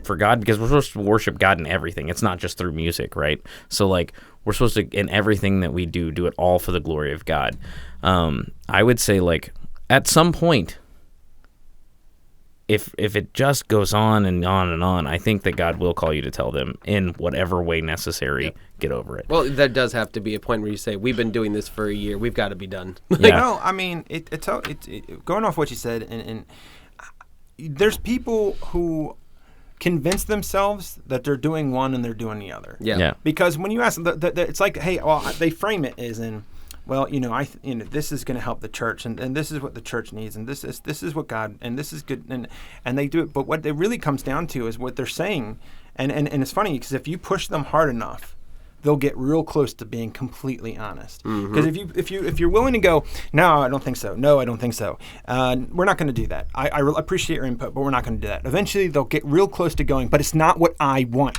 for God? Because we're supposed to worship God in everything. It's not just through music, right? So, like, we're supposed to, in everything that we do it all for the glory of God. I would say, like, at some point, if it just goes on and on and on, I think that God will call you to tell them in whatever way necessary, get over it. Well, there does have to be a point where you say, we've been doing this for a year. We've got to be done. No, I mean, it's going off what you said, and there's people who convince themselves that they're doing one and they're doing the other. Yeah. Because when you ask them, it's like, hey, well, they frame it as in, well, this is going to help the church, and this is what the church needs, and this is what God, and this is good, and they do it. But what it really comes down to is what they're saying, and it's funny because if you push them hard enough, they'll get real close to being completely honest. Because if you're willing to go, no, I don't think so. No, I don't think so. We're not going to do that. I appreciate your input, but we're not going to do that. Eventually, they'll get real close to going, but it's not what I want.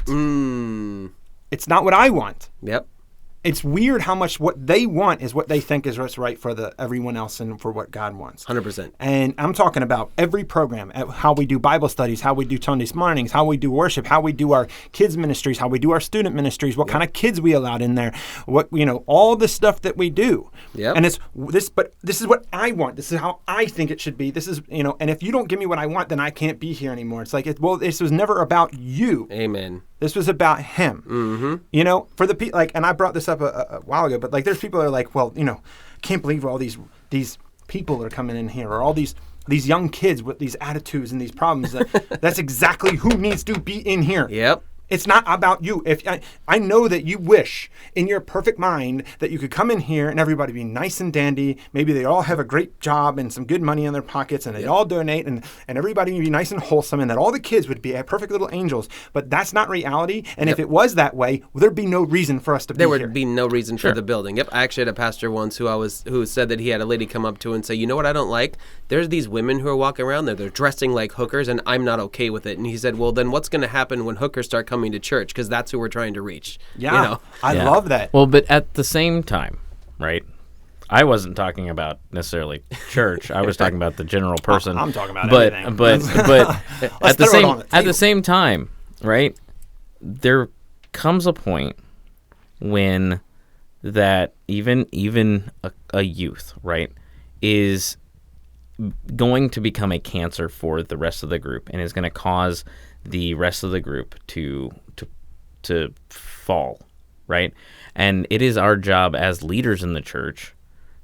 It's not what I want. Yep. It's weird how much what they want is what they think is what's right for everyone else and for what God wants. 100%. And I'm talking about every program, how we do Bible studies, how we do Sunday mornings, how we do worship, how we do our kids ministries, how we do our student ministries, what kind of kids we allowed in there, all the stuff that we do. Yep. And this is what I want. This is how I think it should be. This is, and if you don't give me what I want, then I can't be here anymore. It's like, this was never about you. Amen. This was about him. Mm-hmm. For the people, and I brought this up a while ago, but there's people that are like, well, can't believe all these people are coming in here, or all these young kids with these attitudes and these problems. That's exactly who needs to be in here. Yep. It's not about you. If I know that you wish in your perfect mind that you could come in here and everybody be nice and dandy. Maybe they all have a great job and some good money in their pockets, and they all donate, and everybody would be nice and wholesome, and that all the kids would be perfect little angels. But that's not reality. And if it was that way, there'd be no reason for us to be here. There would be no reason for the building. Yep. I actually had a pastor once who said that he had a lady come up to him and say, you know what I don't like? There's these women who are walking around there. They're dressing like hookers, and I'm not okay with it. And he said, well, then what's going to happen when hookers start coming to church? Because that's who we're trying to reach. Yeah, I love that. Well, but at the same time, right? I wasn't talking about necessarily church. I was talking about the general person. I'm talking about everything. But at the same time, right? There comes a point when that even a youth, right, is going to become a cancer for the rest of the group, and is going to cause the rest of the group to fall, right? And it is our job as leaders in the church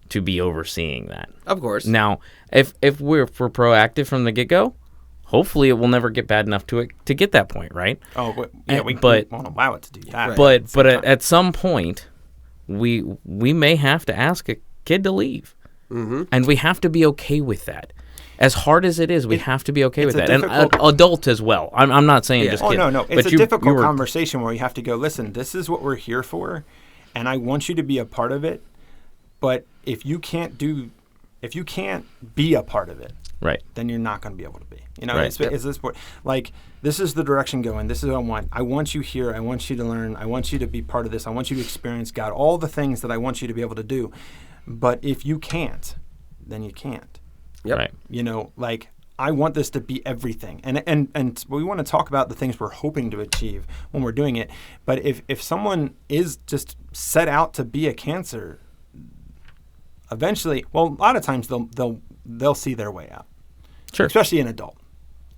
to be overseeing that. Of course. Now, if we're proactive from the get-go, hopefully it will never get bad enough to get that point, right? Oh, we won't allow it to do that. But at some point, we may have to ask a kid to leave, and we have to be okay with that. As hard as it is, we have to be okay with that. And adult as well. I'm not saying just kids. Oh, no. It's a difficult conversation where you have to go, listen, this is what we're here for, and I want you to be a part of it. But if you can't be a part of it, right, then you're not going to be able to be. Right. It's this, like, this is the direction going. This is what I want. I want you here. I want you to learn. I want you to be part of this. I want you to experience God, all the things that I want you to be able to do. But if you can't, then you can't. Yep. Right. I want this to be everything. And we want to talk about the things we're hoping to achieve when we're doing it. But if someone is just set out to be a cancer, eventually, well, a lot of times they'll see their way out. Sure. Especially an adult.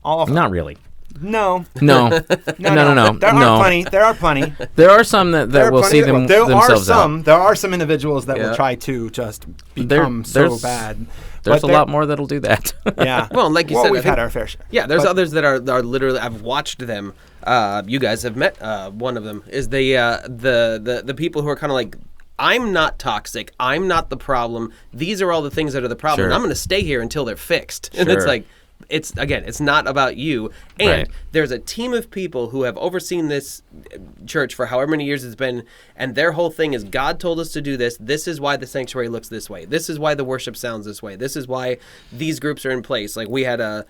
Not really. No. No. There are plenty. There are some that will see themselves out. There are some individuals that will try to just become so bad. There's a lot more that'll do that. Yeah. Well, like you said, we've had our fair share. Yeah, there's others that are literally. I've watched them. You guys have met one of them. Is the people who are kind of like, I'm not toxic. I'm not the problem. These are all the things that are the problem. Sure. I'm going to stay here until they're fixed. And Sure. it's like, it's not about you. And Right. there's a team of people who have overseen this church for however many years it's been, and their whole thing is, God told us to do this. This is why the sanctuary looks this way. This is why the worship sounds this way. This is why these groups are in place. Like, we had a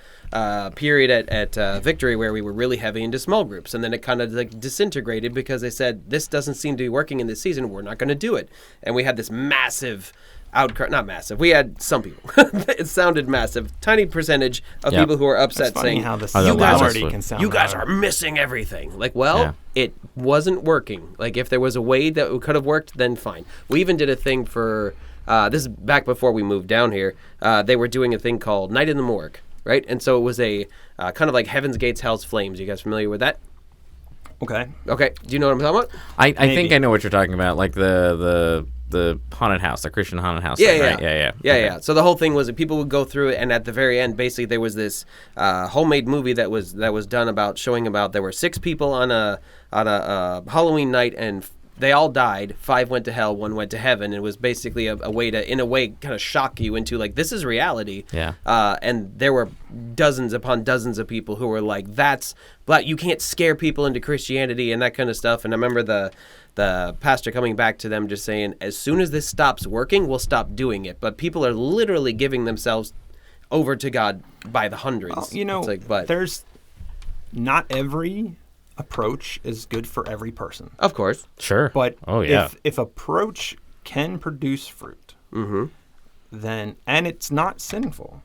period at Victory where we were really heavy into small groups, and then it kind of like disintegrated because they said, this doesn't seem to be working in this season. We're not going to do it. And we had this massive outcry. Not massive. We had some people. It sounded massive. Tiny percentage of people who are upset saying, how the you guys are missing everything. Like, it wasn't working. Like, if there was a way that it could have worked, then fine. We even did a thing for, this is back before we moved down here. They were doing a thing called Night in the Morgue, right? And so it was a kind of like Heaven's Gates, Hell's Flames. You guys familiar with that? Okay. Do you know what I'm talking about? I think I know what you're talking about, like the haunted house, the Christian haunted house. Yeah. So the whole thing was that people would go through it, and at the very end, basically, there was this homemade movie that was done about showing about there were 6 people on a Halloween night, and they all died. 5 went to hell, 1 went to heaven. It was basically a way to, in a way, kind of shock you into like, this is reality. Yeah. And there were dozens upon dozens of people who were like, but you can't scare people into Christianity and that kind of stuff. And I remember the pastor coming back to them just saying, as soon as this stops working, we'll stop doing it. But people are literally giving themselves over to God by the hundreds. Well, there's not every approach is good for every person. Of course. Sure. But if approach can produce fruit, then, and it's not sinful,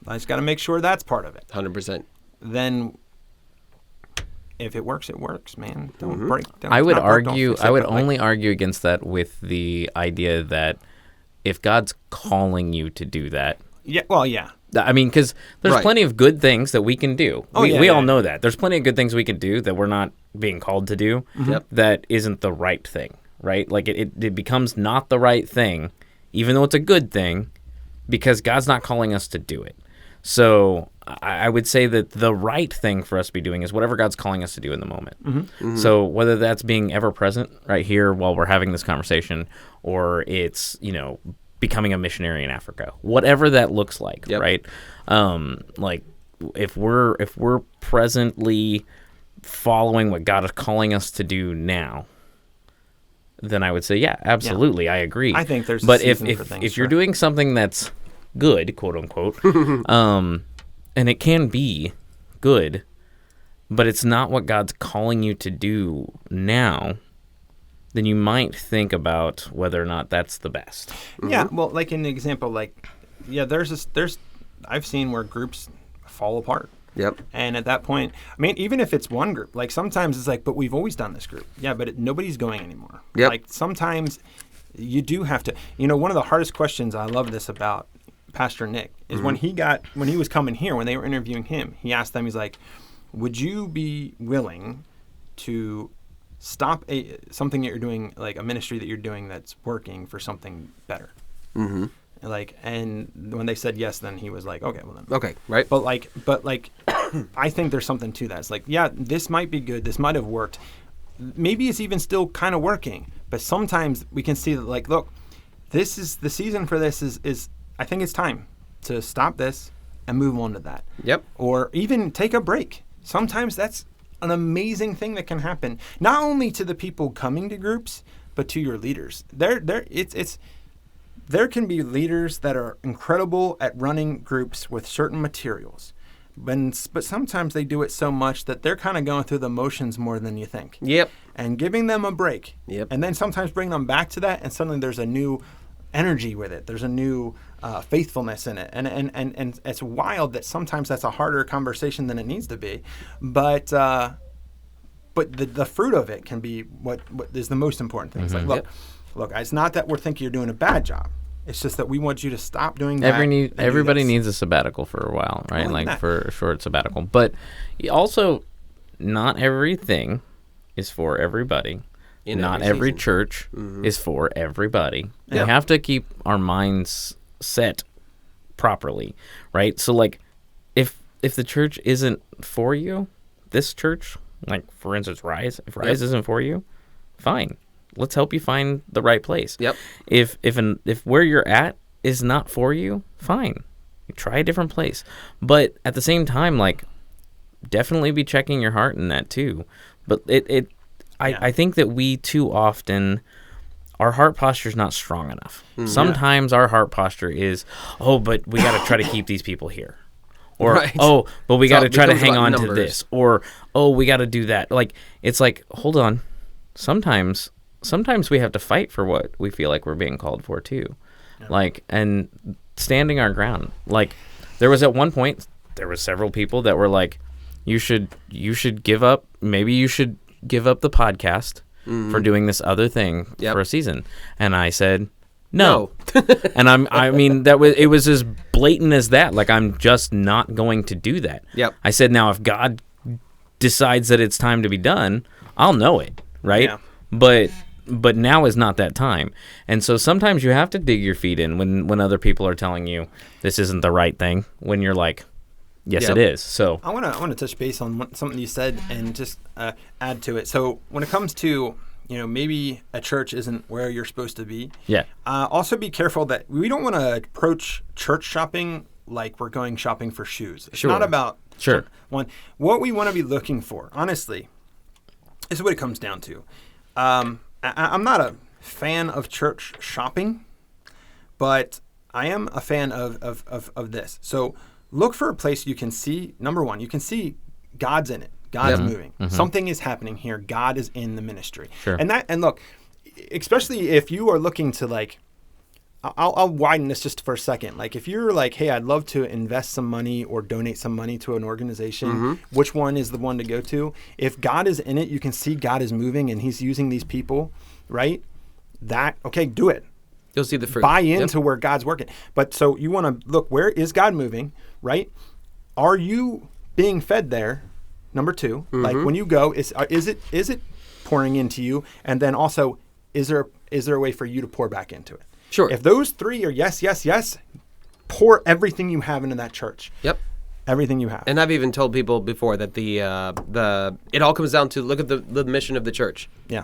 I just got to make sure that's part of it. 100%. Then if it works, man. Don't break. I would only argue against that with the idea that if God's calling you to do that. Yeah. Well, yeah. I mean, because there's plenty of good things that we can do. We all know that. There's plenty of good things we can do that we're not being called to do that isn't the right thing, right? Like it becomes not the right thing, even though it's a good thing, because God's not calling us to do it. So I would say that the right thing for us to be doing is whatever God's calling us to do in the moment. So whether that's being ever present right here while we're having this conversation, or it's, becoming a missionary in Africa, whatever that looks like, right? Like if we're presently following what God is calling us to do now, then I would say, yeah, absolutely, I agree. I think there's but if you're doing something that's good, quote unquote, and it can be good, but it's not what God's calling you to do now, then you might think about whether or not that's the best. Yeah, well, like in the example, there's I've seen where groups fall apart. Yep. And at that point, I mean, even if it's one group, like sometimes it's like, but we've always done this group. Yeah, but nobody's going anymore. Yep. Like sometimes you do have to, one of the hardest questions, I love this about Pastor Nick, is when he was coming here, when they were interviewing him, he asked them, he's like, would you be willing to stop something that you're doing, like a ministry that you're doing that's working, for something better? And when they said yes, then he was like, okay, well then. Okay, right. But I think there's something to that. It's like, yeah, this might be good. This might have worked. Maybe it's even still kind of working. But sometimes we can see that, like, look, this is the season for this is I think it's time to stop this and move on to that. Yep. Or even take a break. Sometimes that's an amazing thing that can happen, not only to the people coming to groups, but to your leaders. There can be leaders that are incredible at running groups with certain materials, but sometimes they do it so much that they're kind of going through the motions more than you think. Yep. And giving them a break. Yep. And then sometimes bring them back to that, and suddenly there's a new energy with it. There's a new faithfulness in it, and it's wild that sometimes that's a harder conversation than it needs to be, but the fruit of it can be what is the most important thing. It's like, look, it's not that we're thinking you're doing a bad job. It's just that we want you to stop doing that. Everybody needs a sabbatical for a while, right? Like for a short sabbatical. But also, not everything is for everybody. Not every church is for everybody. Yeah. We have to keep our minds set properly, right? So, like, if the church isn't for you, this church, like, for instance, Rise, if Rise isn't for you, fine. Let's help you find the right place. Yep. If where you're at is not for you, fine. You try a different place. But at the same time, like, definitely be checking your heart in that too. But I think that we too often, our heart posture is not strong enough. Sometimes our heart posture is, but we got to try to keep these people here. Or, but we got to try to hang on to this. Or, we got to do that. Like, it's like, hold on. Sometimes we have to fight for what we feel like we're being called for too. like, and standing our ground. Like, there was at one point, there were several people that were like, you should give up, maybe you should give up the podcast for doing this other thing for a season. And I said, no. And I mean, it was as blatant as that. Like, I'm just not going to do that. Yep. I said, now, if God decides that it's time to be done, I'll know it, right? Yeah. But now is not that time. And so sometimes you have to dig your feet in when other people are telling you this isn't the right thing, when you're like, yes, it is. So I want to touch base on something you said and just add to it. So when it comes to, maybe a church isn't where you're supposed to be. Yeah. Also be careful that we don't want to approach church shopping like we're going shopping for shoes. It's not about one. What we want to be looking for, honestly, is what it comes down to. I'm not a fan of church shopping, but I am a fan of this. So look for a place you can see. Number one, you can see God's in it. God's moving. Mm-hmm. Something is happening here. God is in the ministry. Sure. And look, especially if you are looking to, like, I'll widen this just for a second. Like, if you're like, hey, I'd love to invest some money or donate some money to an organization, which one is the one to go to? If God is in it, you can see God is moving and he's using these people, right? Okay, do it. You'll see the fruit. Buy into where God's working. But so you want to look, where is God moving, right? Are you being fed there? Number two, like when you go, is it pouring into you? And then also, is there a way for you to pour back into it? Sure. If those three are yes, pour everything you have into that church. Yep. Everything you have. And I've even told people before that it all comes down to look at the mission of the church. Yeah.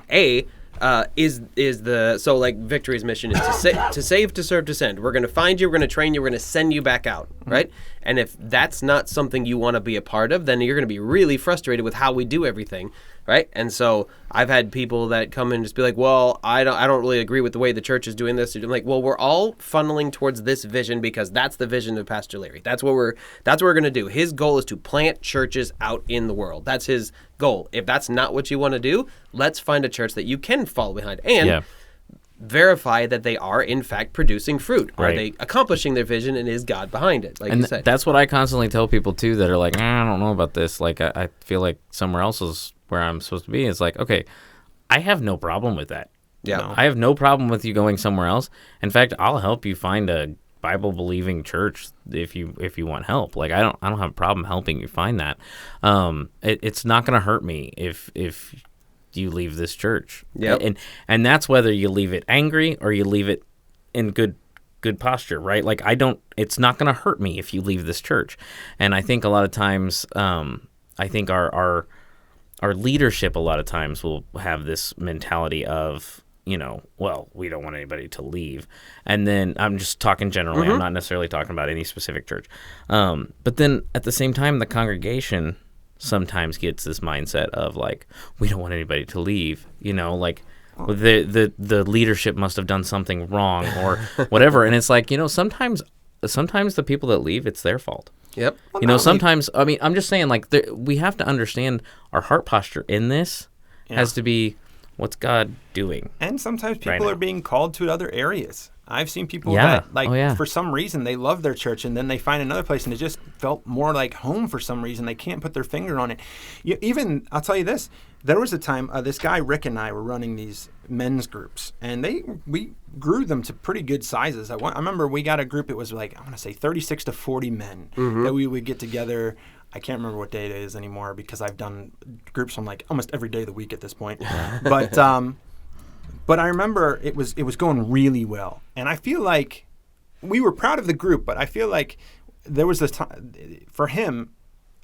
So like Victory's mission is to save, to serve, to send. We're going to find you, we're going to train you, we're going to send you back out, right? And if that's not something you want to be a part of, then you're going to be really frustrated with how we do everything, right? And so I've had people that come and just be like, well, I don't really agree with the way the church is doing this. I'm like, well, we're all funneling towards this vision because that's the vision of Pastor Larry. That's what we're going to do. His goal is to plant churches out in the world. That's his goal. If that's not what you want to do, let's find a church that you can follow behind and verify that they are in fact producing fruit. Are they accomplishing their vision, and is God behind it? Like you said, that's what I constantly tell people too that are like, I don't know about this. Like I feel like somewhere else is where I'm supposed to be. It's like, okay, I have no problem with that. Yeah, no. I have no problem with you going somewhere else. In fact, I'll help you find a Bible believing church if you want help. Like I don't have a problem helping you find that. It's not going to hurt me if you leave this church. And that's whether you leave it angry or you leave it in good posture, right? Like it's not going to hurt me if you leave this church. And I think a lot of times I think our leadership a lot of times will have this mentality of, well, we don't want anybody to leave. And then I'm just talking generally. I'm not necessarily talking about any specific church. But then at the same time, the congregation sometimes gets this mindset of like, we don't want anybody to leave, the leadership must have done something wrong or whatever. And it's like, sometimes the people that leave, it's their fault. Yep. Sometimes, I mean, I'm just saying, like, we have to understand our heart posture in this has to be, what's God doing? And sometimes people are being called to other areas. I've seen people that, for some reason, they love their church, and then they find another place, and it just felt more like home for some reason. They can't put their finger on it. I'll tell you this. There was a time, this guy, Rick, and I were running these men's groups, and we grew them to pretty good sizes. I remember we got a group, it was like, I want to say 36 to 40 men that we would get together. I can't remember what day it is anymore because I've done groups on like almost every day of the week at this point. But I remember it was going really well. And I feel like we were proud of the group, but I feel like there was this time for him,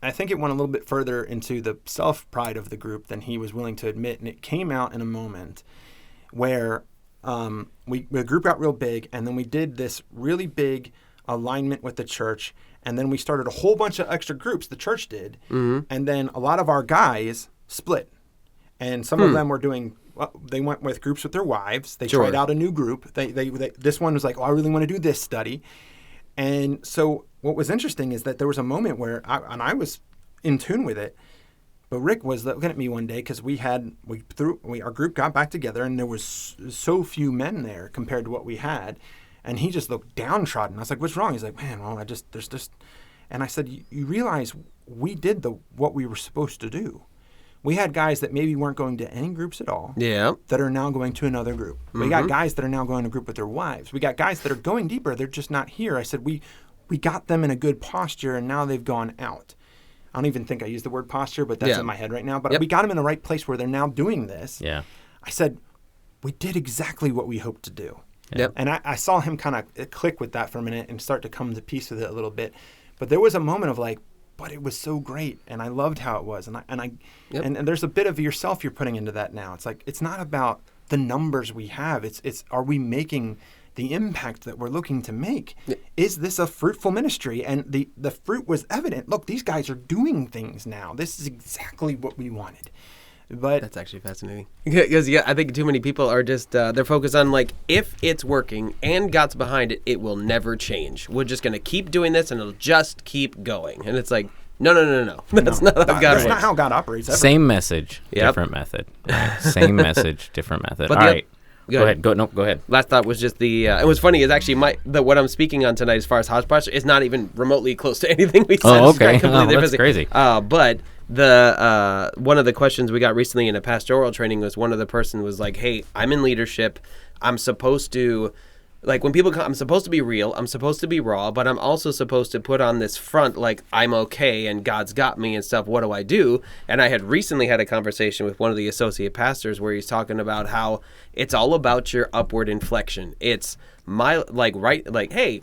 I think it went a little bit further into the self-pride of the group than he was willing to admit. And it came out in a moment where the group got real big, and then we did this really big alignment with the church. And then we started a whole bunch of extra groups, the church did. And then a lot of our guys split. And some of them were doing... they went with groups with their wives. They tried out a new group. They this one was like, I really want to do this study. And so what was interesting is that there was a moment where I was in tune with it, but Rick was looking at me one day because our group got back together and there was so few men there compared to what we had. And he just looked downtrodden. I was like, what's wrong? He's like, man, well, there's just, and I said, you realize we did what we were supposed to do. We had guys that maybe weren't going to any groups at all. Yeah. That are now going to another group. We got guys that are now going to a group with their wives. We got guys that are going deeper. They're just not here. I said, we got them in a good posture, and now they've gone out. I don't even think I used the word posture, but that's in my head right now. But we got them in the right place where they're now doing this. Yeah. I said, we did exactly what we hoped to do. Yep. And I saw him kind of click with that for a minute and start to come to peace with it a little bit. But there was a moment of like, but it was so great, and I loved how it was. And there's a bit of yourself you're putting into that now. It's like, it's not about the numbers we have. It's are we making the impact that we're looking to make? Is this a fruitful ministry? And the fruit was evident. Look, these guys are doing things now. This is exactly what we wanted. But that's actually fascinating because I think too many people are just they're focused on like, if it's working and God's behind it, it will never change. We're just gonna keep doing this and it'll just keep going. And it's like, no. That's not how God works. That's not how God operates. Ever. Same message, different method. Right? Same message, different method. All right. Go ahead. Go ahead. Last thought was just it was funny is actually what I'm speaking on tonight as far as hodgepodge is not even remotely close to anything we said. Oh, okay. That's crazy. But the one of the questions we got recently in a pastoral training was one of the person was like, hey, I'm in leadership. I'm supposed to, like when people come, I'm supposed to be real. I'm supposed to be raw, but I'm also supposed to put on this front like I'm okay and God's got me and stuff. What do I do? And I had recently had a conversation with one of the associate pastors where he's talking about how it's all about your upward inflection. It's my hey,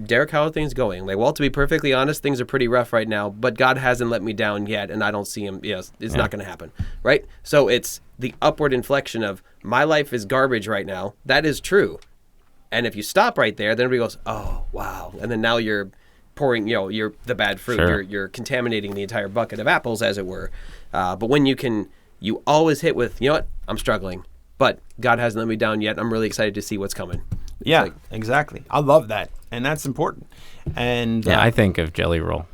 Derek, how are things going? Like, well, to be perfectly honest, things are pretty rough right now, but God hasn't let me down yet, and I don't see him. It's not going to happen, right? So it's the upward inflection of my life is garbage right now. That is true. And if you stop right there, then everybody goes, oh, wow. And then now you're pouring, you're the bad fruit. Sure. You're contaminating the entire bucket of apples, as it were. But when you always hit with, you know what, I'm struggling, but God hasn't let me down yet. I'm really excited to see what's coming. Yeah, exactly. I love that, and that's important. And I think of Jelly Roll.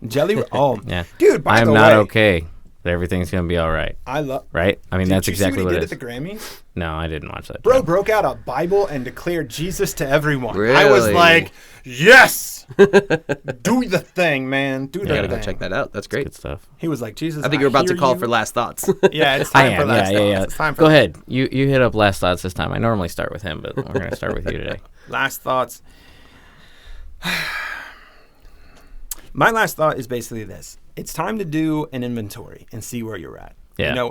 Jelly Roll. Oh, yeah, dude. By the way, I'm not okay, but everything's gonna be all right. I love. Right? I mean, that's exactly what it is. Did at the Grammys? No, I didn't watch that. Bro broke out a Bible and declared Jesus to everyone. Really? I was like, yes, do the thing, man. Do the thing. I gotta go check that out. That's great. Good stuff. He was like, Jesus. I think you're about to call for last thoughts. Yeah, it's time for last thoughts. Yeah. It's time for go ahead. You hit up last thoughts this time. I normally start with him, but we're gonna start with you today. Last thoughts. My last thought is basically this. It's time to do an inventory and see where you're at. Yeah.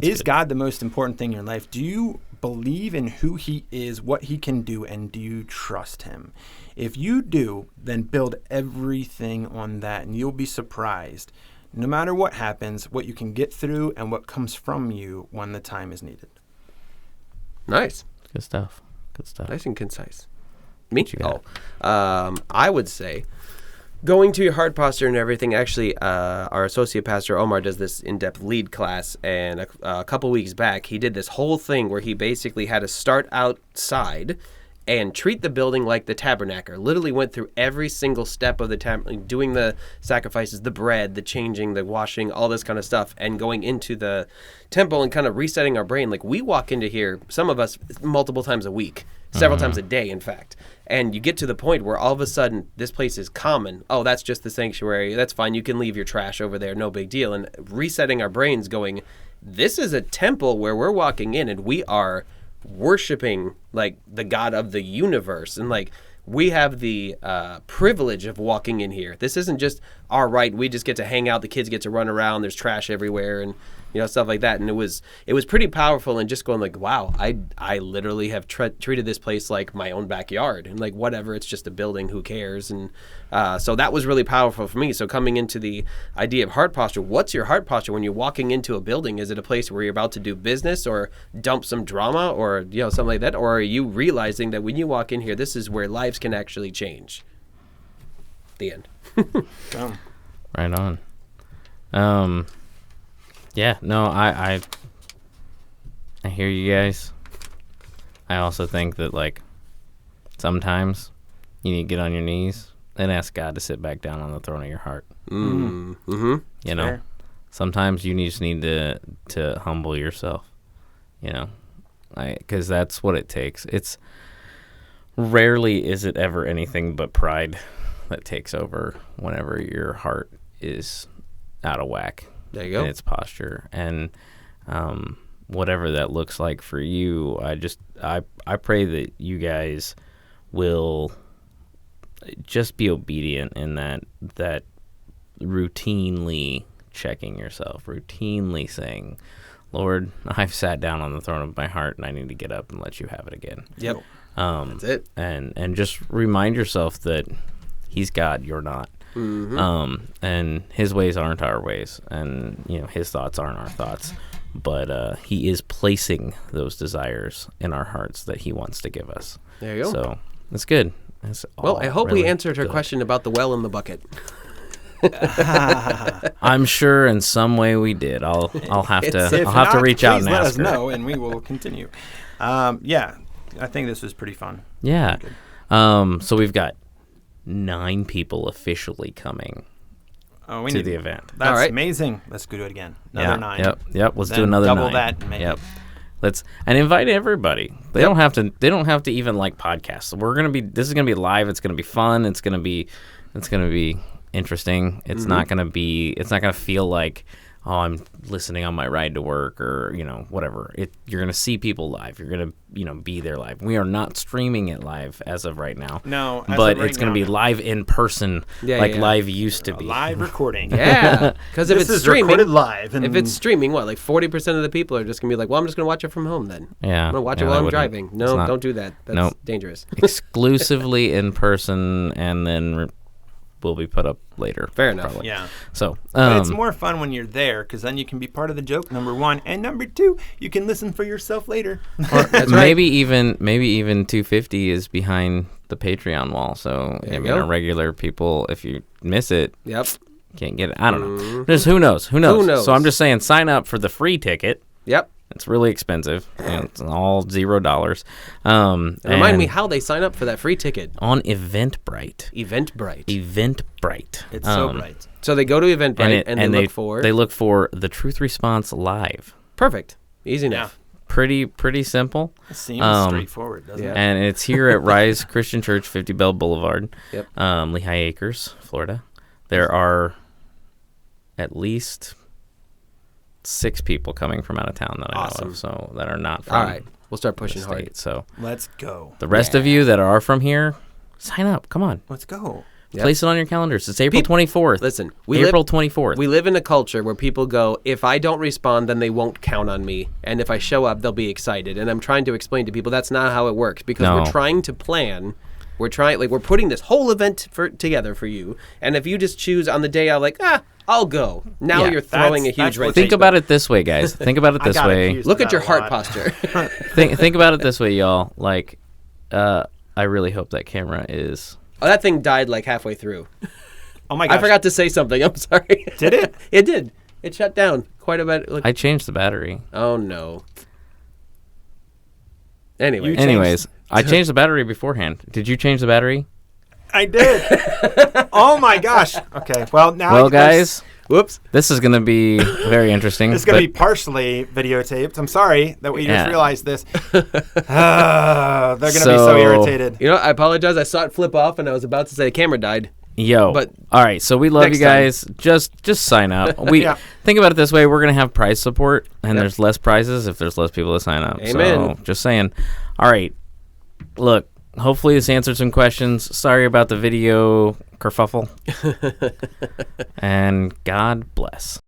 Is God the most important thing in your life? Do you believe in who he is, what he can do, and do you trust him? If you do, then build everything on that, and you'll be surprised, no matter what happens, what you can get through and what comes from you when the time is needed. Nice. Good stuff. Nice and concise. Me? I would say going to your heart posture and everything. Actually, our associate pastor Omar does this in-depth lead class, and a couple weeks back, he did this whole thing where he basically had to start outside and treat the building like the tabernacle. Literally went through every single step of the tabernacle, doing the sacrifices, the bread, the changing, the washing, all this kind of stuff, and going into the temple and kind of resetting our brain. Like, we walk into here, some of us, multiple times a week, several times a day, in fact. And you get to the point where all of a sudden this place is common. Oh, that's just the sanctuary. That's fine. You can leave your trash over there. No big deal. And resetting our brains going, this is a temple where we're walking in and we are worshiping like the God of the universe. And like, we have the privilege of walking in here. This isn't just our right. We just get to hang out. The kids get to run around. There's trash everywhere and stuff like that. And it was pretty powerful. And just going like, wow, I literally have treated this place like my own backyard. And like, whatever, it's just a building. Who cares? And so that was really powerful for me. So coming into the idea of heart posture, what's your heart posture when you're walking into a building? Is it a place where you're about to do business or dump some drama or something like that? Or are you realizing that when you walk in here, this is where lives can actually change? The end. Right on. Yeah, no, I hear you guys. I also think that, like, sometimes you need to get on your knees and ask God to sit back down on the throne of your heart. Mm-hmm. You know, fair. Sometimes you just need to humble yourself, because that's what it takes. It's rarely is it ever anything but pride that takes over whenever your heart is out of whack. There you go. In its posture. And whatever that looks like for you, I pray that you guys will just be obedient in that routinely checking yourself, routinely saying, Lord, I've sat down on the throne of my heart and I need to get up and let you have it again. Yep. That's it. And just remind yourself that he's God, you're not. Mm-hmm. And his ways aren't our ways, and his thoughts aren't our thoughts, but he is placing those desires in our hearts that he wants to give us. There you go. So it's good. Well, I hope we answered her question about the well in the bucket. I'm sure in some way we did. I'll have to reach out and ask her. Let us know, and we will continue. Yeah, I think this was pretty fun. Yeah. So we've got 9 people officially coming to the event. That's amazing. Let's go do it again. Another 9. Yep. Let's do another 9. Double that. And make it. And invite everybody. They don't have to even like podcasts. This is gonna be live. It's gonna be fun. It's gonna be interesting. It's not gonna feel like, oh, I'm listening on my ride to work or whatever. You're gonna see people live. You're gonna be there live. We are not streaming it live as of right now. No, but it's gonna be live in person, live used to be. Live recording. Yeah, because if it's streaming recorded live, if it's streaming, like 40% of the people are just gonna be like, well, I'm just gonna watch it from home then. Yeah, I'm gonna watch it while I'm driving. No, don't do that. That's dangerous. Exclusively in person, and then will be put up later. Fair enough. Probably. Yeah. So, but it's more fun when you're there because then you can be part of the joke. Number 1, and number 2, you can listen for yourself later. That's maybe even 250 is behind the Patreon wall. So regular people, if you miss it, can't get it. I don't know. Just who knows? So I'm just saying, sign up for the free ticket. Yep. It's really expensive. It's all $0. Remind me how they sign up for that free ticket. On Eventbrite. Eventbrite. It's so bright. So they go to Eventbrite and they look for the Truth Response Live. Perfect. Easy enough. Pretty simple. It seems straightforward, doesn't it? And it's here at Rise Christian Church, 50 Bell Boulevard, yep. Lehigh Acres, Florida. There are at least 6 people coming from out of town that I know of, so that are not from. All right, we'll start pushing hard. So let's go. The rest of you that are from here, sign up. Come on, let's go. Yep. Place it on your calendars. It's April 24th. Listen, April 24th. We live in a culture where people go, if I don't respond, then they won't count on me, and if I show up, they'll be excited. And I'm trying to explain to people that's not how it works because we're trying to plan. We're putting this whole event together for you, and if you just choose on the day, I'll go. Now you're throwing a huge wrench. Think about it this way, guys. Think about it this way. Look at your heart posture. Think about it this way, y'all. I really hope that camera is. Oh, that thing died halfway through. Oh my gosh. I forgot to say something. I'm sorry. Did it? It did. It shut down quite a bit. I changed the battery. Oh no. Anyways, I changed the battery beforehand. Did you change the battery? I did. Oh my gosh. Okay. Well, now. Well, guys. Whoops. This is going to be very interesting. This is going to be partially videotaped. I'm sorry that we just realized this. They're going to be so irritated. I apologize. I saw it flip off, and I was about to say the camera died. But all right. So we love you guys. Just sign up. Think about it this way. We're going to have prize support, and there's less prizes if there's less people to sign up. Amen. So just saying. All right. Look. Hopefully this answered some questions. Sorry about the video kerfuffle. And God bless.